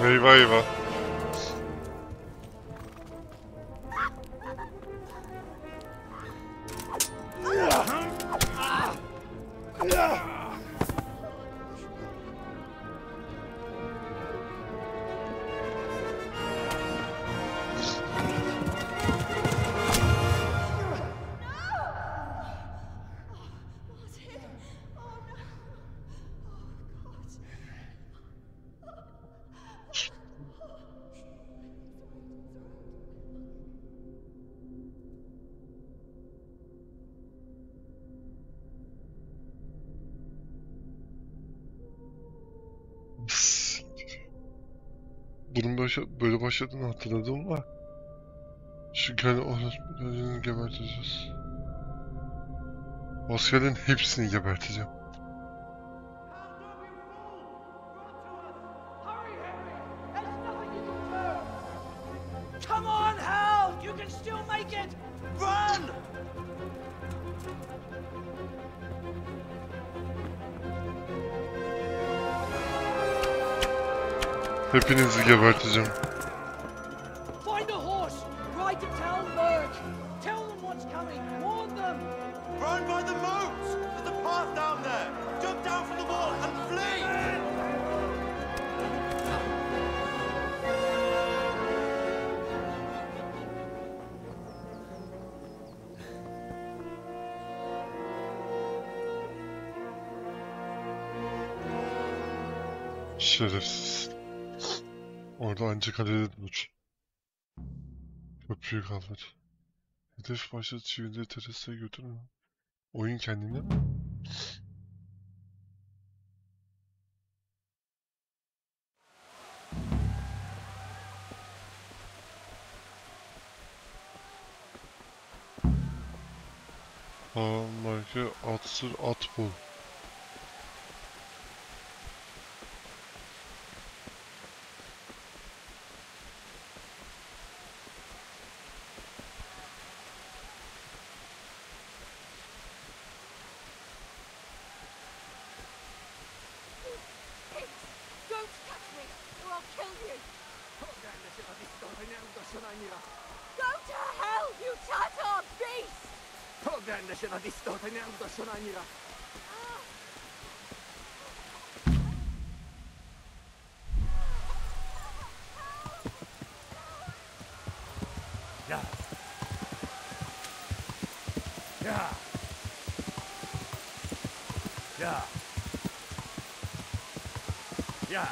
Eyvah eyvah. Bunun böyle başladığını hatırladım ama çünkü hani orospularını geberteceğiz. Askerlerin hepsini geberteceğim. Come on, Hal! You can still make it! Run! Hepinizi geberteceğim. Find a horse! Ride to Talmberg! Tell them what's coming! Warn them! Run by the moats! There's a path down there! Jump down from the wall and flee! Şerefsiz. Orada ancak kalede durur. Köprüyü kaldır. Hedef başlatıcı yönde teröriste götürme. Oyun kendine mi? Marka at sür at bul. Don't touch me, or I'll kill you! Go to hell, you tattooed beast! Yeah. Yeah. Yeah. Yeah.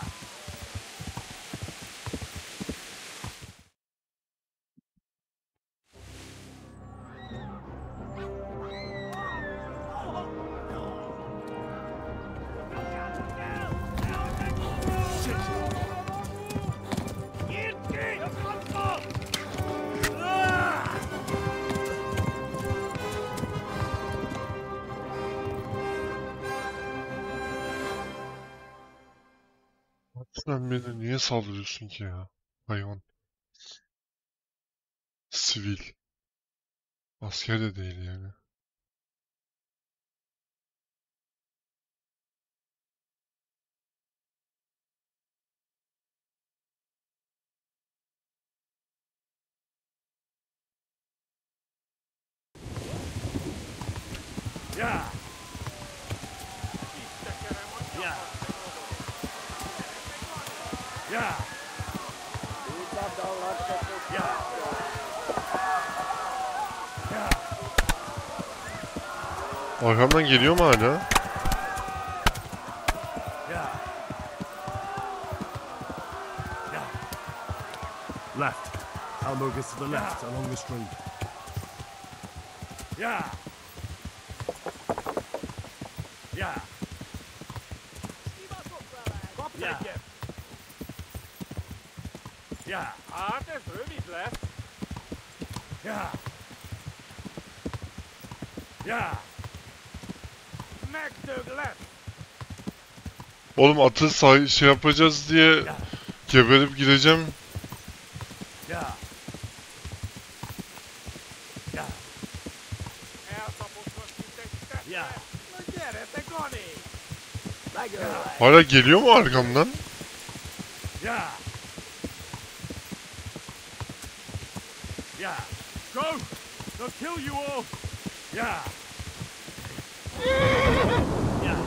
Sen beni niye saldırıyorsun ki ya? Hayvan. Sivil. Asker de değil yani. Yeah. Yeah. Yeah. Arkamdan geliyor mu hala? Yeah. Yeah. Left. Elmo gets to the left along the stream. Yeah. Yeah. Yeah. Yeah. Left. Yeah. Yeah. Oğlum atı şey yapacağız diye geberip gideceğim. Yeah. Yeah. Yeah. Hala geliyor mu arkamdan? Yeah. Yeah. Go! They'll kill you all! Yeah. Yeah.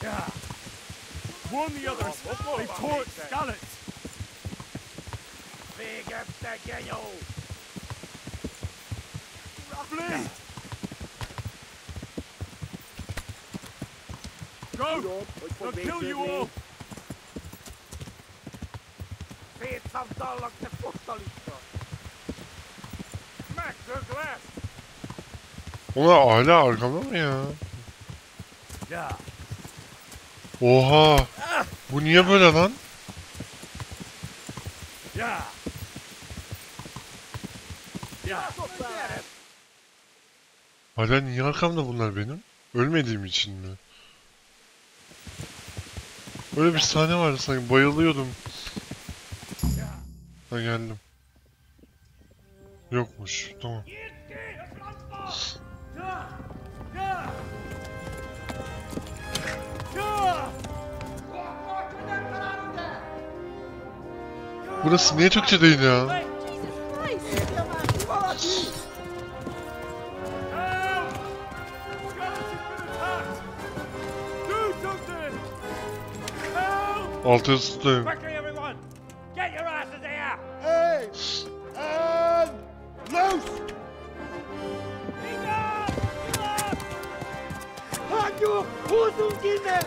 Yeah. Warn the others. They tore at Scarlet. Flee! Go! They'll kill you all! Ulan hala arkamda mı ya? Yeah. Oha! Bu niye böyle lan? Yeah. Yeah. Hala niye arkamda bunlar benim? Ölmediğim için mi? Böyle bir sahne vardı sanki, bayılıyordum. Ha geldim. Yokmuş, tamam. Burası niye Türkçe değil ya? Altı yazıdayım. Hey! And loose! Hadi uzun gine!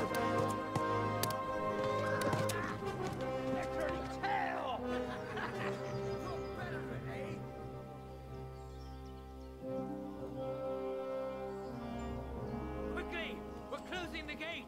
Quickly! We're closing the gate!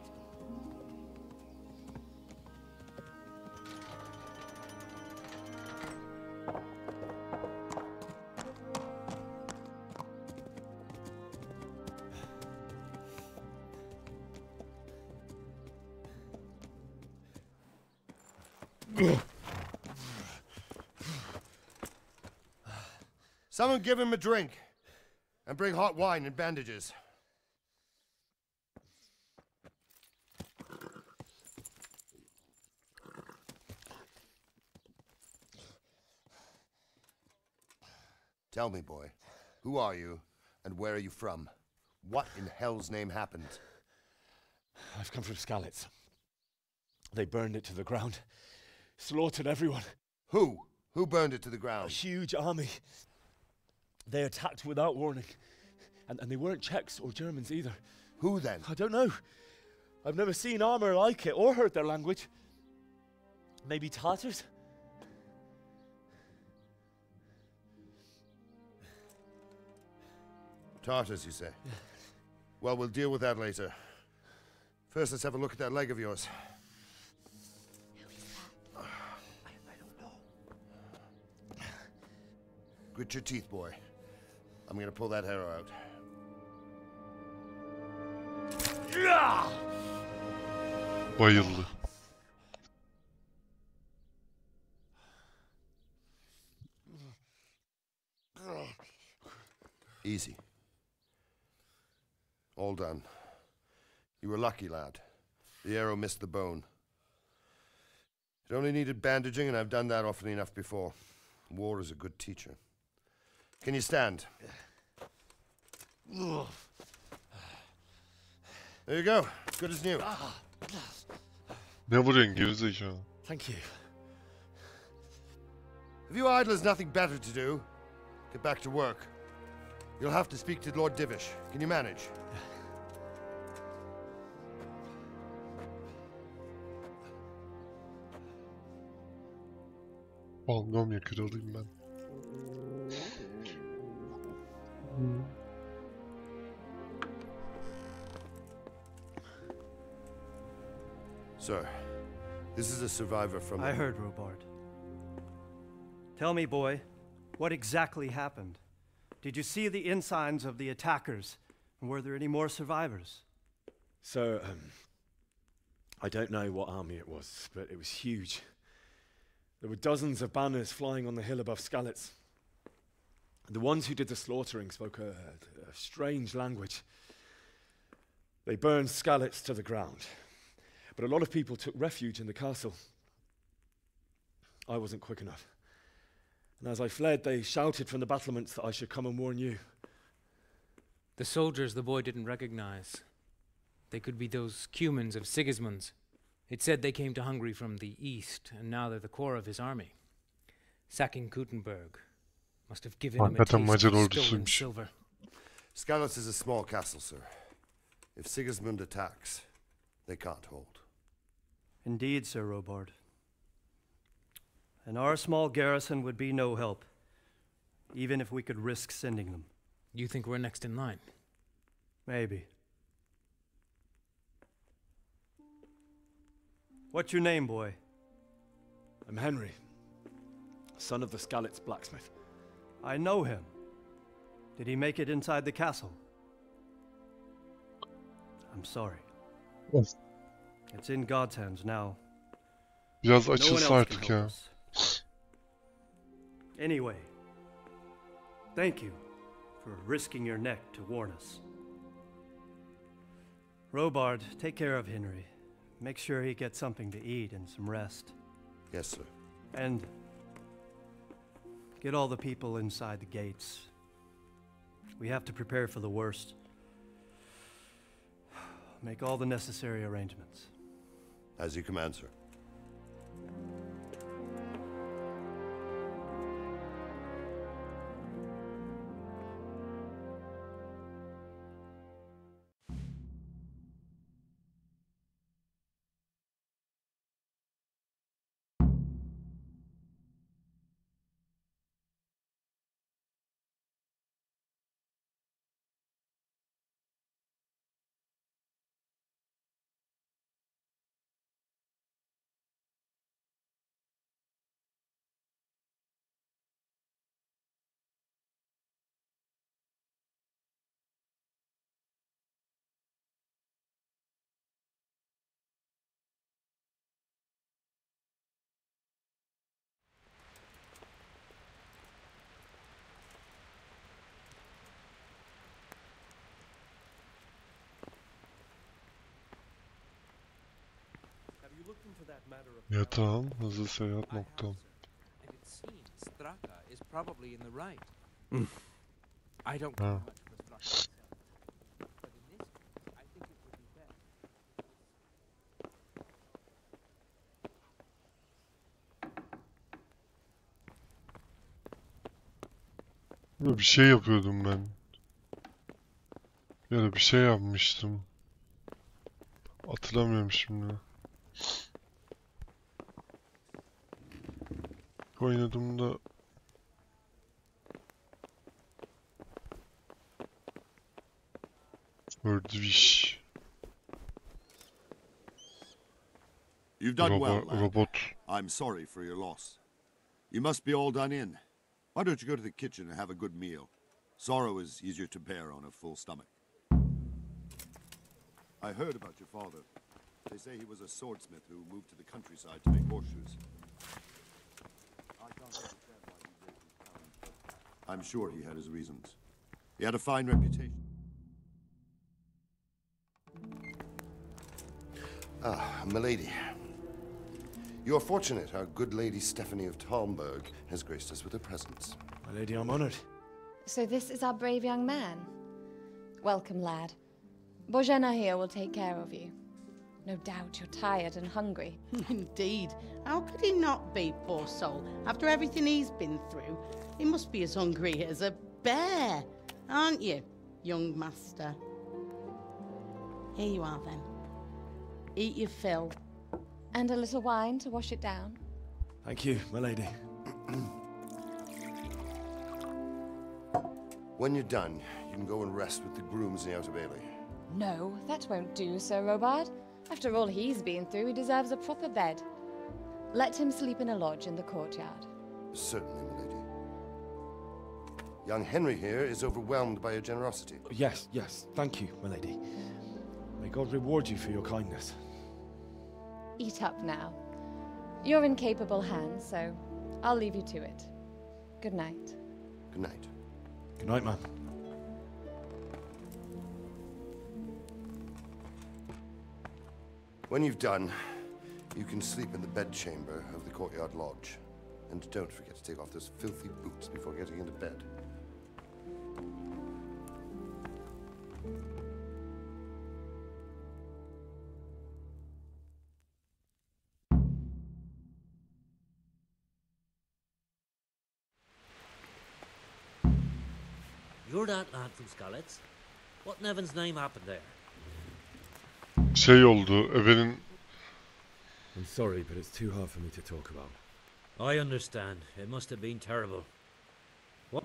Someone give him a drink. And bring hot wine and bandages. Tell me, boy, who are you and where are you from? What in hell's name happened? I've come from Skalitz. They burned it to the ground. Slaughtered everyone. Who? Who burned it to the ground? A huge army. They attacked without warning. And they weren't Czechs or Germans either. Who then? I don't know. I've never seen armor like it or heard their language. Maybe Tatars? Tartars, you say? Yeah. Well, we'll deal with that later. First, let's have a look at that leg of yours. I don't know. Grit your teeth, boy. I'm gonna pull that arrow out. Bayıldı. Easy. All done. You were lucky, lad. The arrow missed the bone. It only needed bandaging, and I've done that often enough before. War is a good teacher. Can you stand? There you go. Good as new. Ne vuruyorsun gerizekalı? Thank you. If you idlers nothing better to do, get back to work. You'll have to speak to Lord Divish. Can you manage? Balgam kırılayım ben. Sir, this is a survivor from... I heard, Robard. Tell me, boy, what exactly happened? Did you see the ensigns of the attackers? And were there any more survivors? So, I don't know what army it was, but it was huge. There were dozens of banners flying on the hill above Skalitz. The ones who did the slaughtering spoke a strange language. They burned Skalitz to the ground. But a lot of people took refuge in the castle. I wasn't quick enough. And as I fled, they shouted from the battlements that I should come and warn you. The soldiers the boy didn't recognize. They could be those Cumans of Sigismund's. It said they came to Hungary from the east, and now they're the core of his army. Sacking Kuttenberg must have given him a taste of stolen silver. Skalitz is a small castle, sir. If Sigismund attacks, they can't hold. Indeed, Sir Robard. And our small garrison would be no help, even if we could risk sending them. You think we're next in line? Maybe. What's your name, boy? I'm Henry, son of the Skalitz blacksmith. I know him. Did he make it inside the castle? I'm sorry. Of. It's in God's hands now. Biraz açılsa artık ya. Anyway, thank you for risking your neck to warn us. Robard, take care of Henry. Make sure he gets something to eat and some rest. Yes, sir. And get all the people inside the gates. We have to prepare for the worst. Make all the necessary arrangements. As you command, sir. Yatağım, hızlı seyahat noktam. And it seems Straka is probably in the right. I don't Ha. care much for Straka myself, but in this case, I think it would be best. Ya bir şey yapıyordum ben. Ya da bir şey yapmıştım. Hatırlamıyorum şimdi. Oynadığımda Ördüviş. You've done well, lad. Robot. I'm sorry for your loss. You must be all done in. Why don't you go to the kitchen and have a good meal? Sorrow is easier to bear on a full stomach. I heard about your father. They say he was a swordsmith who moved to the countryside to make horseshoes. I can't understand why he raised his talent, but I'm sure he had his reasons. He had a fine reputation. Ah, milady. You are fortunate our good lady Stephanie of Talmberg has graced us with her presence. My lady, I'm honored. So this is our brave young man. Welcome, lad. Bojena here will take care of you. No doubt you're tired and hungry. Indeed. How could he not be, poor soul? After everything he's been through, he must be as hungry as a bear, aren't you, young master? Here you are, then. Eat your fill. And a little wine to wash it down. Thank you, my lady. When you're done, you can go and rest with the grooms in the Outer Bailey. No, that won't do, Sir Robard. After all he's been through, he deserves a proper bed. Let him sleep in a lodge in the courtyard. Certainly, milady. Young Henry here is overwhelmed by your generosity. Yes, yes, thank you, my lady. May God reward you for your kindness. Eat up now. You're in capable hands, so I'll leave you to it. Good night. Good night. Good night, man. When you've done, you can sleep in the bedchamber of the courtyard lodge. And don't forget to take off those filthy boots before getting into bed. You're that lad from Skalitz. What in heaven's name happened there? Şey oldu, Evelyn. I'm sorry, but it's too hard for me to talk about. I understand. It must have been terrible. What?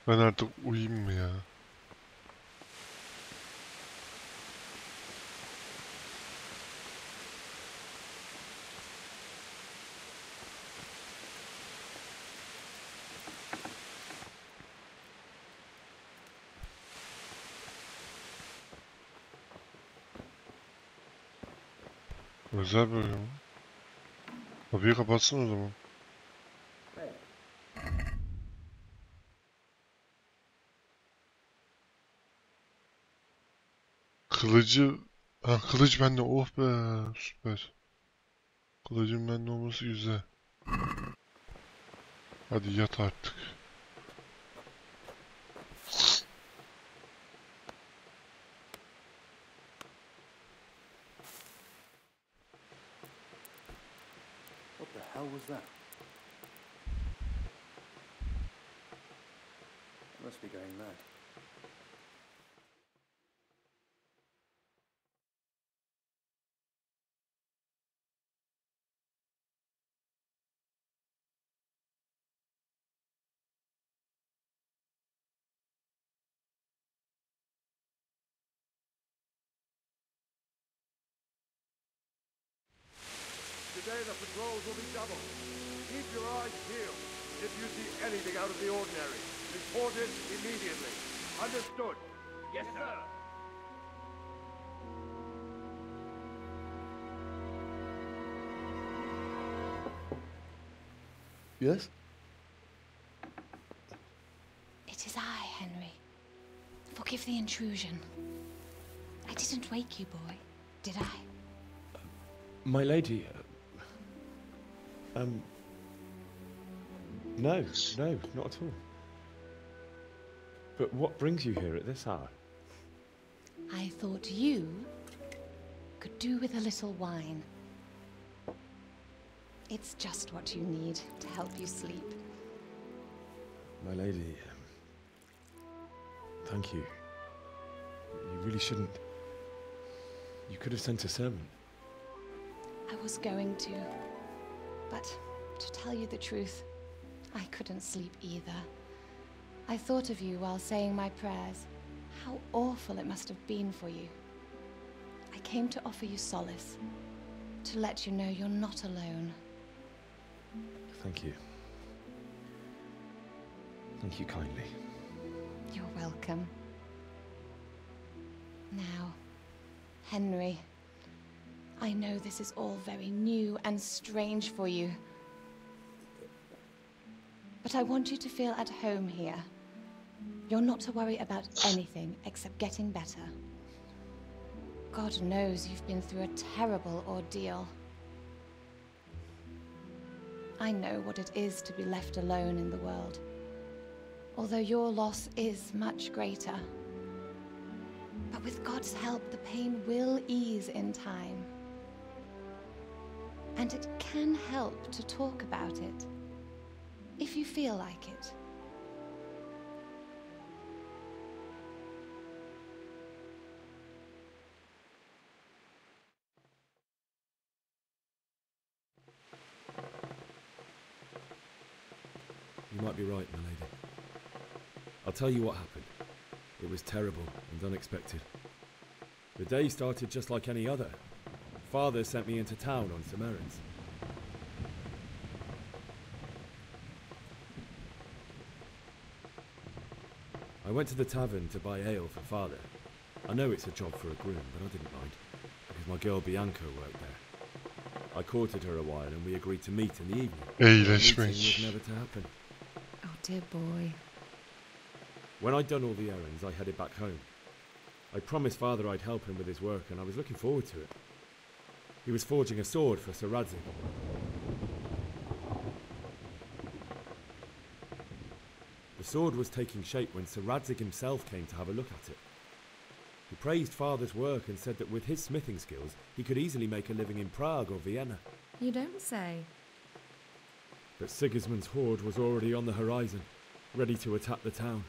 Ben artık uyuyayım mı ya? Özel bölüm. Kapıyı kapatsın o zaman. Kılıcı... Ha, kılıç bende. Oh be. Süper. Kılıcın bende olması güzel. Hadi yat artık. What the hell was that? I must be going mad. Today the patrols will be doubled. Keep your eyes peeled. If you see anything out of the ordinary, report it immediately. Understood? Yes, sir. Yes? It is I, Henry. Forgive the intrusion. I didn't wake you, boy, did I? My lady, no, not at all. But what brings you here at this hour? I thought you could do with a little wine. It's just what you need to help you sleep. My lady, thank you. You really shouldn't. You could have sent a servant. I was going to, but to tell you the truth, I couldn't sleep either. I thought of you while saying my prayers. How awful it must have been for you. I came to offer you solace, to let you know you're not alone. Thank you. Thank you kindly. You're welcome. Now, Henry, I know this is all very new and strange for you, but I want you to feel at home here. You're not to worry about anything except getting better. God knows you've been through a terrible ordeal. I know what it is to be left alone in the world, although your loss is much greater. But with God's help, the pain will ease in time. And it can help to talk about it, if you feel like it. You might be right, my lady. I'll tell you what happened. It was terrible and unexpected. The day started just like any other. Father sent me into town on some errands. I went to the tavern to buy ale for Father. I know it's a job for a groom, but I didn't mind, because my girl Bianca worked there. I courted her a while and we agreed to meet in the evening. Eğleşmek. The meeting was never to happen. Oh, dear boy. When I'd done all the errands, I headed back home. I promised Father I'd help him with his work, and I was looking forward to it. He was forging a sword for Sir Radzig. The sword was taking shape when Sir Radzig himself came to have a look at it. He praised Father's work and said that with his smithing skills, he could easily make a living in Prague or Vienna. You don't say. But Sigismund's horde was already on the horizon, ready to attack the town.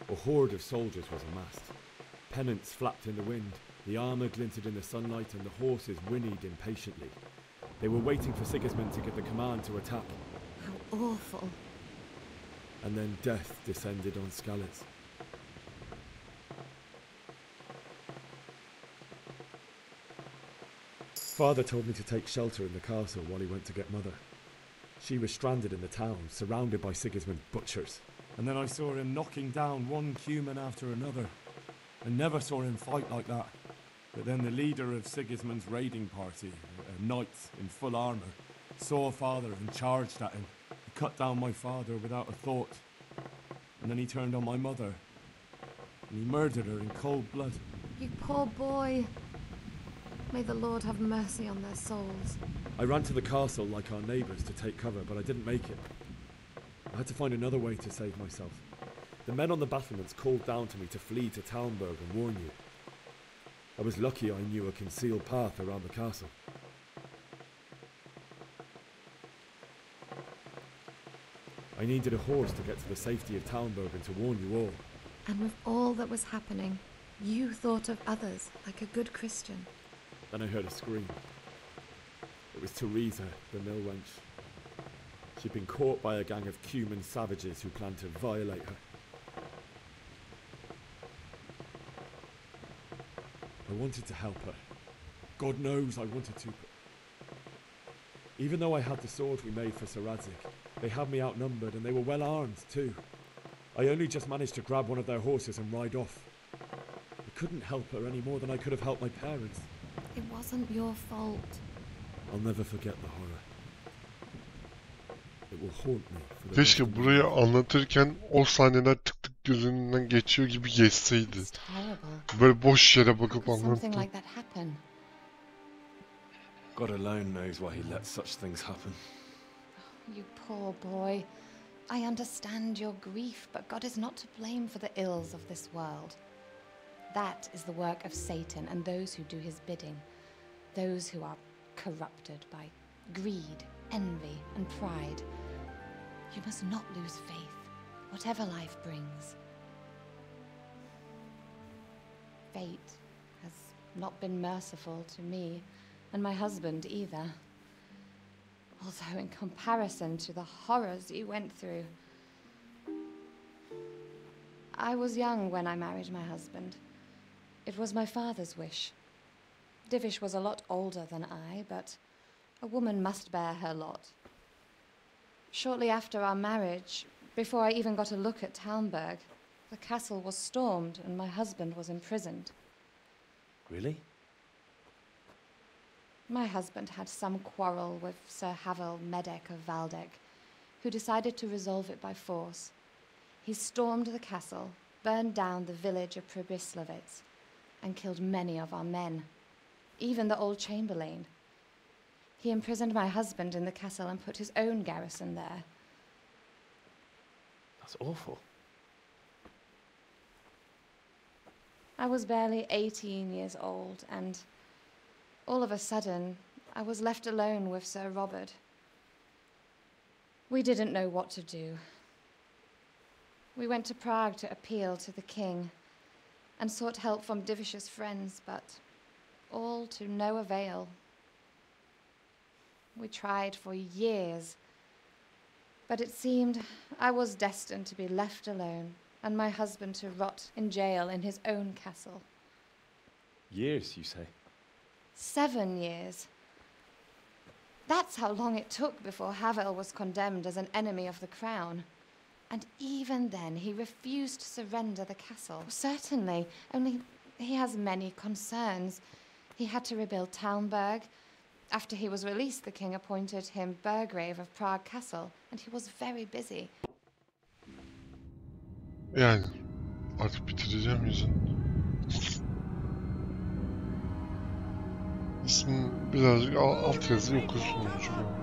A horde of soldiers was amassed. Pennants flapped in the wind, the armour glinted in the sunlight, and the horses whinnied impatiently. They were waiting for Sigismund to give the command to attack. How awful. And then death descended on Skalitz. Father told me to take shelter in the castle while he went to get Mother. She was stranded in the town, surrounded by Sigismund's butchers. And then I saw him knocking down one Cuman after another. I never saw him fight like that. But then the leader of Sigismund's raiding party, a knight in full armour, saw Father and charged at him. He cut down my father without a thought. And then he turned on my mother. And he murdered her in cold blood. You poor boy. May the Lord have mercy on their souls. I ran to the castle like our neighbours to take cover, but I didn't make it. I had to find another way to save myself. The men on the battlements called down to me to flee to Talmberg and warn you. I was lucky I knew a concealed path around the castle. I needed a horse to get to the safety of Talmberg and to warn you all. And with all that was happening, you thought of others like a good Christian. Then I heard a scream. It was Teresa, the mill wench. She'd been caught by a gang of Cuman savages who planned to violate her. I wanted to help her. God knows I wanted to. Even though I had the sword we made for Sir Radzig, they had me outnumbered and they were well armed too. I only just managed to grab one of their horses and ride off. I couldn't help her any more than I could have helped my parents. It wasn't your fault. I'll never forget the horror. It will haunt me for the Keşke burayı anlatırken o sahneler tık tık gözünden geçiyor gibi geçseydi. Böyle boş yere bakıp anlattı. Something like that happen. God alone knows why he lets such things happen. You poor boy. I understand your grief, but God is not to blame for the ills of this world. That is the work of Satan and those who do his bidding. Those who are corrupted by greed, envy, and pride. You must not lose faith, whatever life brings. Fate has not been merciful to me, and my husband either. Although in comparison to the horrors you went through. I was young when I married my husband. It was my father's wish. Divish was a lot older than I, but a woman must bear her lot. Shortly after our marriage, before I even got a look at Talmberg, the castle was stormed and my husband was imprisoned. Really? My husband had some quarrel with Sir Havel Medek of Valdek, who decided to resolve it by force. He stormed the castle, burned down the village of Pribyslavitz, and killed many of our men, even the old chamberlain. He imprisoned my husband in the castle and put his own garrison there. That's awful. I was barely 18 years old, and all of a sudden, I was left alone with Sir Robert. We didn't know what to do. We went to Prague to appeal to the king and sought help from Divish's friends, but all to no avail. We tried for years, but it seemed I was destined to be left alone and my husband to rot in jail in his own castle. Years, you say? 7 years. That's how long it took before Havel was condemned as an enemy of the crown. And even then, he refused to surrender the castle. Certainly, only he has many concerns. He had to rebuild Talmberg. After he was released, the king appointed him Burgrave of Prague Castle, and he was very busy. Yani artık bitireceğim yüzün. İsmin birazcık alt yazı okursun çünkü.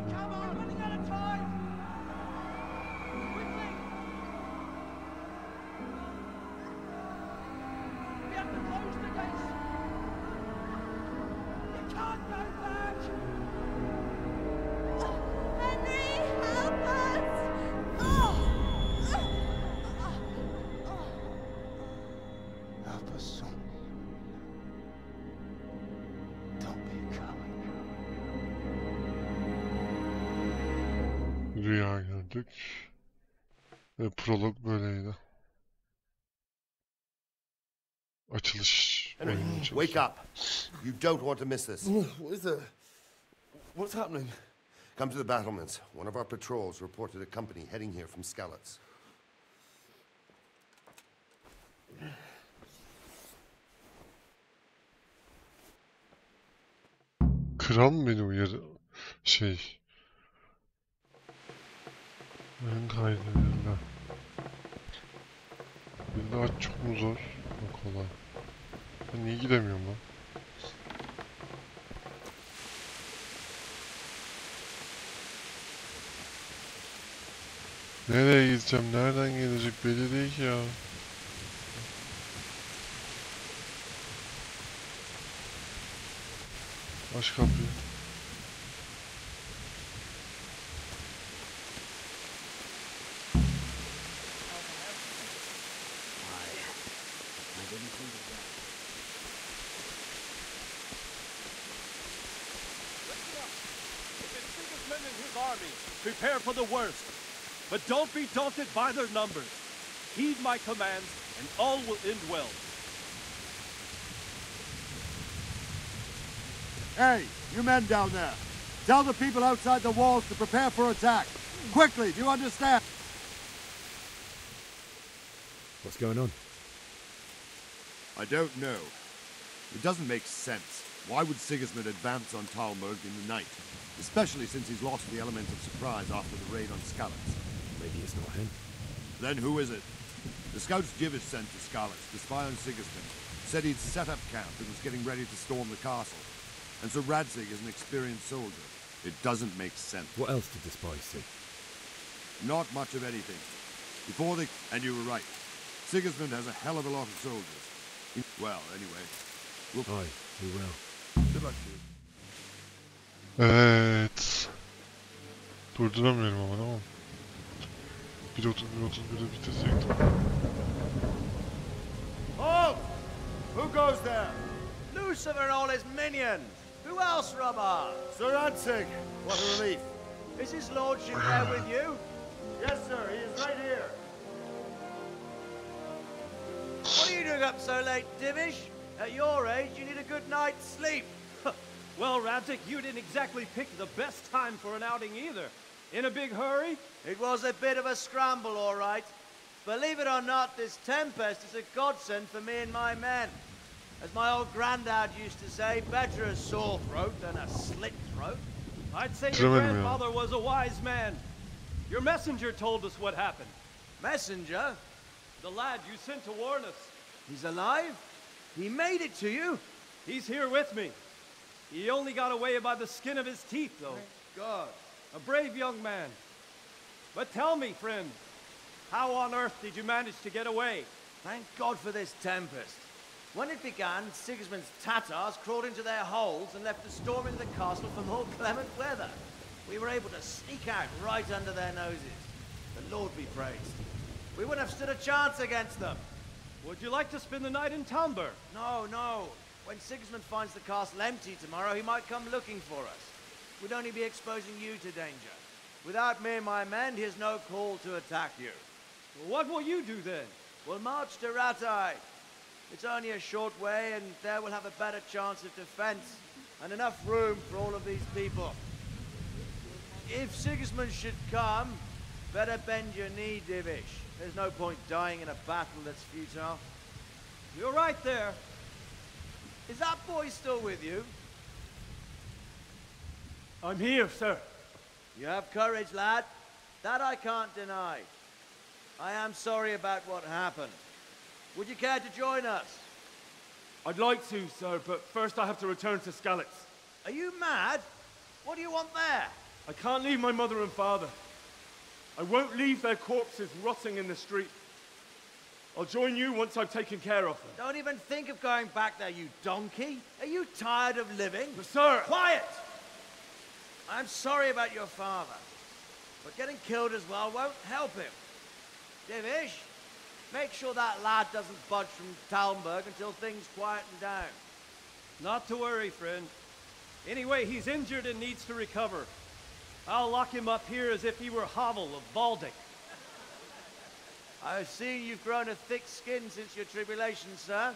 Rüya gördük. Ve prolog böyleydi. Açılış. Wake up! You don't want to miss this. What is it? What's happening? Come to the battlements. One of our patrols reported a company heading here from Skalitz. Kral mı beni uyarı? Ben kaydederler. Bir daha çok mu zor? Yok kolay. Ben niye gidemiyorum lan? Nereye gideceğim? Nereden gelecek? Belli değil ki ya. Aç kapıyı. Prepare for the worst, but don't be daunted by their numbers. Heed my commands, and all will end well. Hey, you men down there. Tell the people outside the walls to prepare for attack. Quickly, do you understand? What's going on? I don't know. It doesn't make sense. Why would Sigismund advance on Talmberg in the night? Especially since he's lost the element of surprise after the raid on Skalitz. Maybe it's not him. Then who is it? The scouts Jivis sent to Skalitz to spy on Sigismund said he'd set up camp and was getting ready to storm the castle. And so Radzig is an experienced soldier. It doesn't make sense. What else did the spies see? Not much of anything. Before they... And you were right. Sigismund has a hell of a lot of soldiers. Well, anyway. Aye, we will. Good luck to you. Evet. Durduramıyorum ama tamam. 1.31'de bitirecektim. Halt! Who goes there? Lucifer and all his minions. Who else, Robber? Sir Radzig. What a relief. Is his lordship there with you? Yes, sir. He is right here. What are you doing up so late, Divish? At your age, you need a good night's sleep. Well, Radzig, you didn't exactly pick the best time for an outing either. In a big hurry? It was a bit of a scramble, all right. Believe it or not, this tempest is a godsend for me and my men. As my old granddad used to say, better a sore throat than a slit throat. I'd say your grandfather was a wise man. Your messenger told us what happened. Messenger? The lad you sent to warn us. He's alive? He made it to you? He's here with me. He only got away by the skin of his teeth, though. Thank God. A brave young man. But tell me, friend, how on earth did you manage to get away? Thank God for this tempest. When it began, Sigismund's Tatars crawled into their holes and left us storming the castle for more clement weather. We were able to sneak out right under their noses. The Lord be praised. We wouldn't have stood a chance against them. Would you like to spend the night in Talmberg? No, no. When Sigismund finds the castle empty tomorrow, he might come looking for us. We'd only be exposing you to danger. Without me and my men, he has no call to attack you. Well, what will you do then? We'll march to Ratai. It's only a short way, and there we'll have a better chance of defense and enough room for all of these people. If Sigismund should come, better bend your knee, Divish. There's no point dying in a battle that's futile. You're right there. Is that boy still with you? I'm here, sir. You have courage, lad. That I can't deny. I am sorry about what happened. Would you care to join us? I'd like to, sir, but first I have to return to Skalitz. Are you mad? What do you want there? I can't leave my mother and father. I won't leave their corpses rotting in the street. I'll join you once I've taken care of them. Don't even think of going back there, you donkey. Are you tired of living? But sir! Quiet! I'm sorry about your father, but getting killed as well won't help him. Divish, make sure that lad doesn't budge from Talmberg until things quieten down. Not to worry, friend. Anyway, he's injured and needs to recover. I'll lock him up here as if he were Havel of Baldic. I've seen you've grown a thick skin since your tribulation, sir.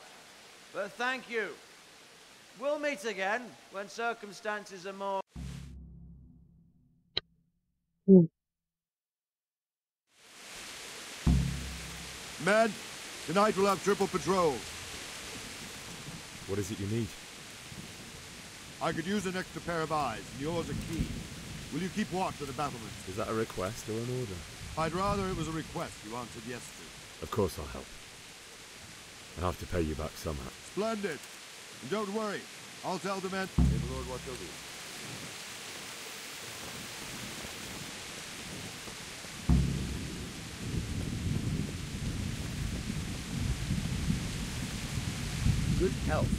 But thank you. We'll meet again when circumstances are more... Men, tonight we'll have triple patrols. What is it you need? I could use an extra pair of eyes, and yours are keen. Will you keep watch of the battlements? Is that a request or an order? I'd rather it was a request you answered yes to. Of course I'll help. I'll have to pay you back somehow. Splendid. And don't worry, I'll tell the men. May the Lord watch over you. Good health.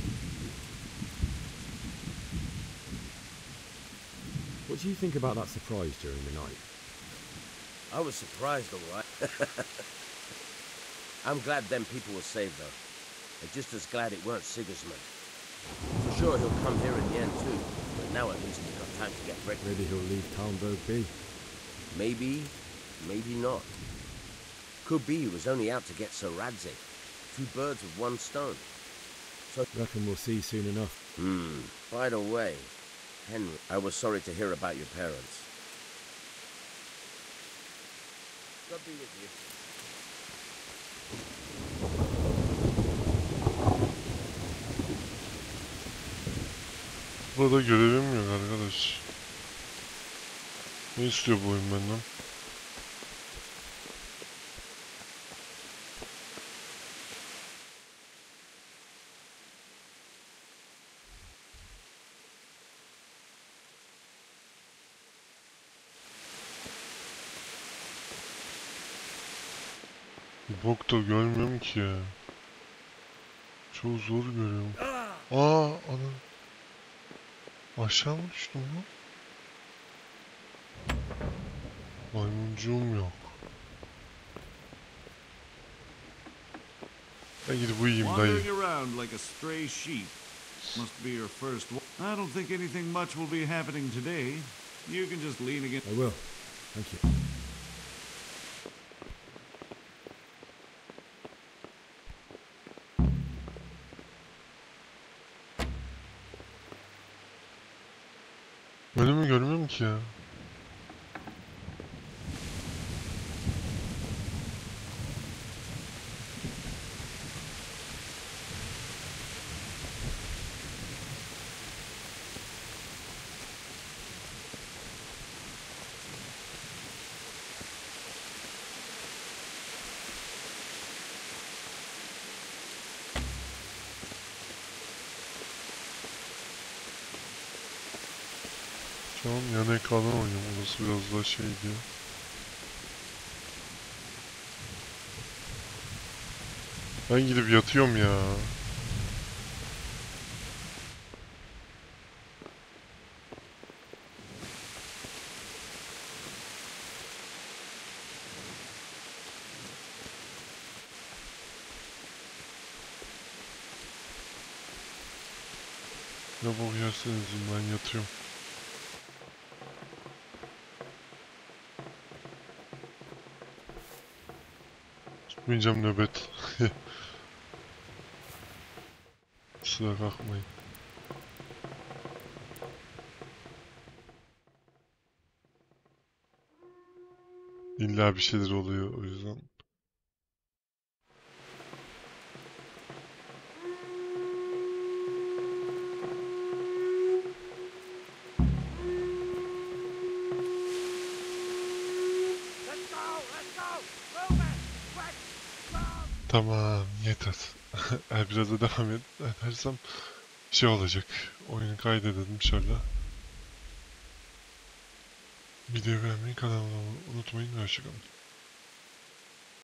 What do you think about that surprise during the night? I was surprised, all right. I'm glad them people were saved, though. And just as glad it weren't Sigismund. For sure he'll come here in the end, too. But now at least he's got time to get ready. Maybe he'll leave Talmberg be. Maybe, maybe not. Could be he was only out to get Sir Radzig. Two birds with one stone. So reckon we'll see soon enough. By the way, Henry, I was sorry to hear about your parents. God be with you. Burada görevim yok arkadaş. Ne istiyor bu oyun benden? Bok da görmüyorum ki ya. Çok zor görüyorum. Ana. Aşağı mı düştüm lan? Maymuncuğum yok. Ben gidip uyuyayım dayı. Wandering around like a stray sheep must be your first one. I don't think anything much will be happening today. You can just lean against. I will. Thank you. Bölümü görmüyorum ki ya. Şu an yan ekrandan oynuyorum. Orası biraz daha şey diyor. Ben gidip yatıyorum ya. Ne bok yerseniz ben yatıyorum. Tutmayacağım nöbet. Sıra kalkmayın. İlla bir şeyler oluyor o yüzden. Tamam yeter. Eğer biraz da devam edersem şey olacak. Oyunu kaydedelim şöyle. Videoyu beğenmeyi, kanalıma abone olmayı unutmayın. Hoşçakalın.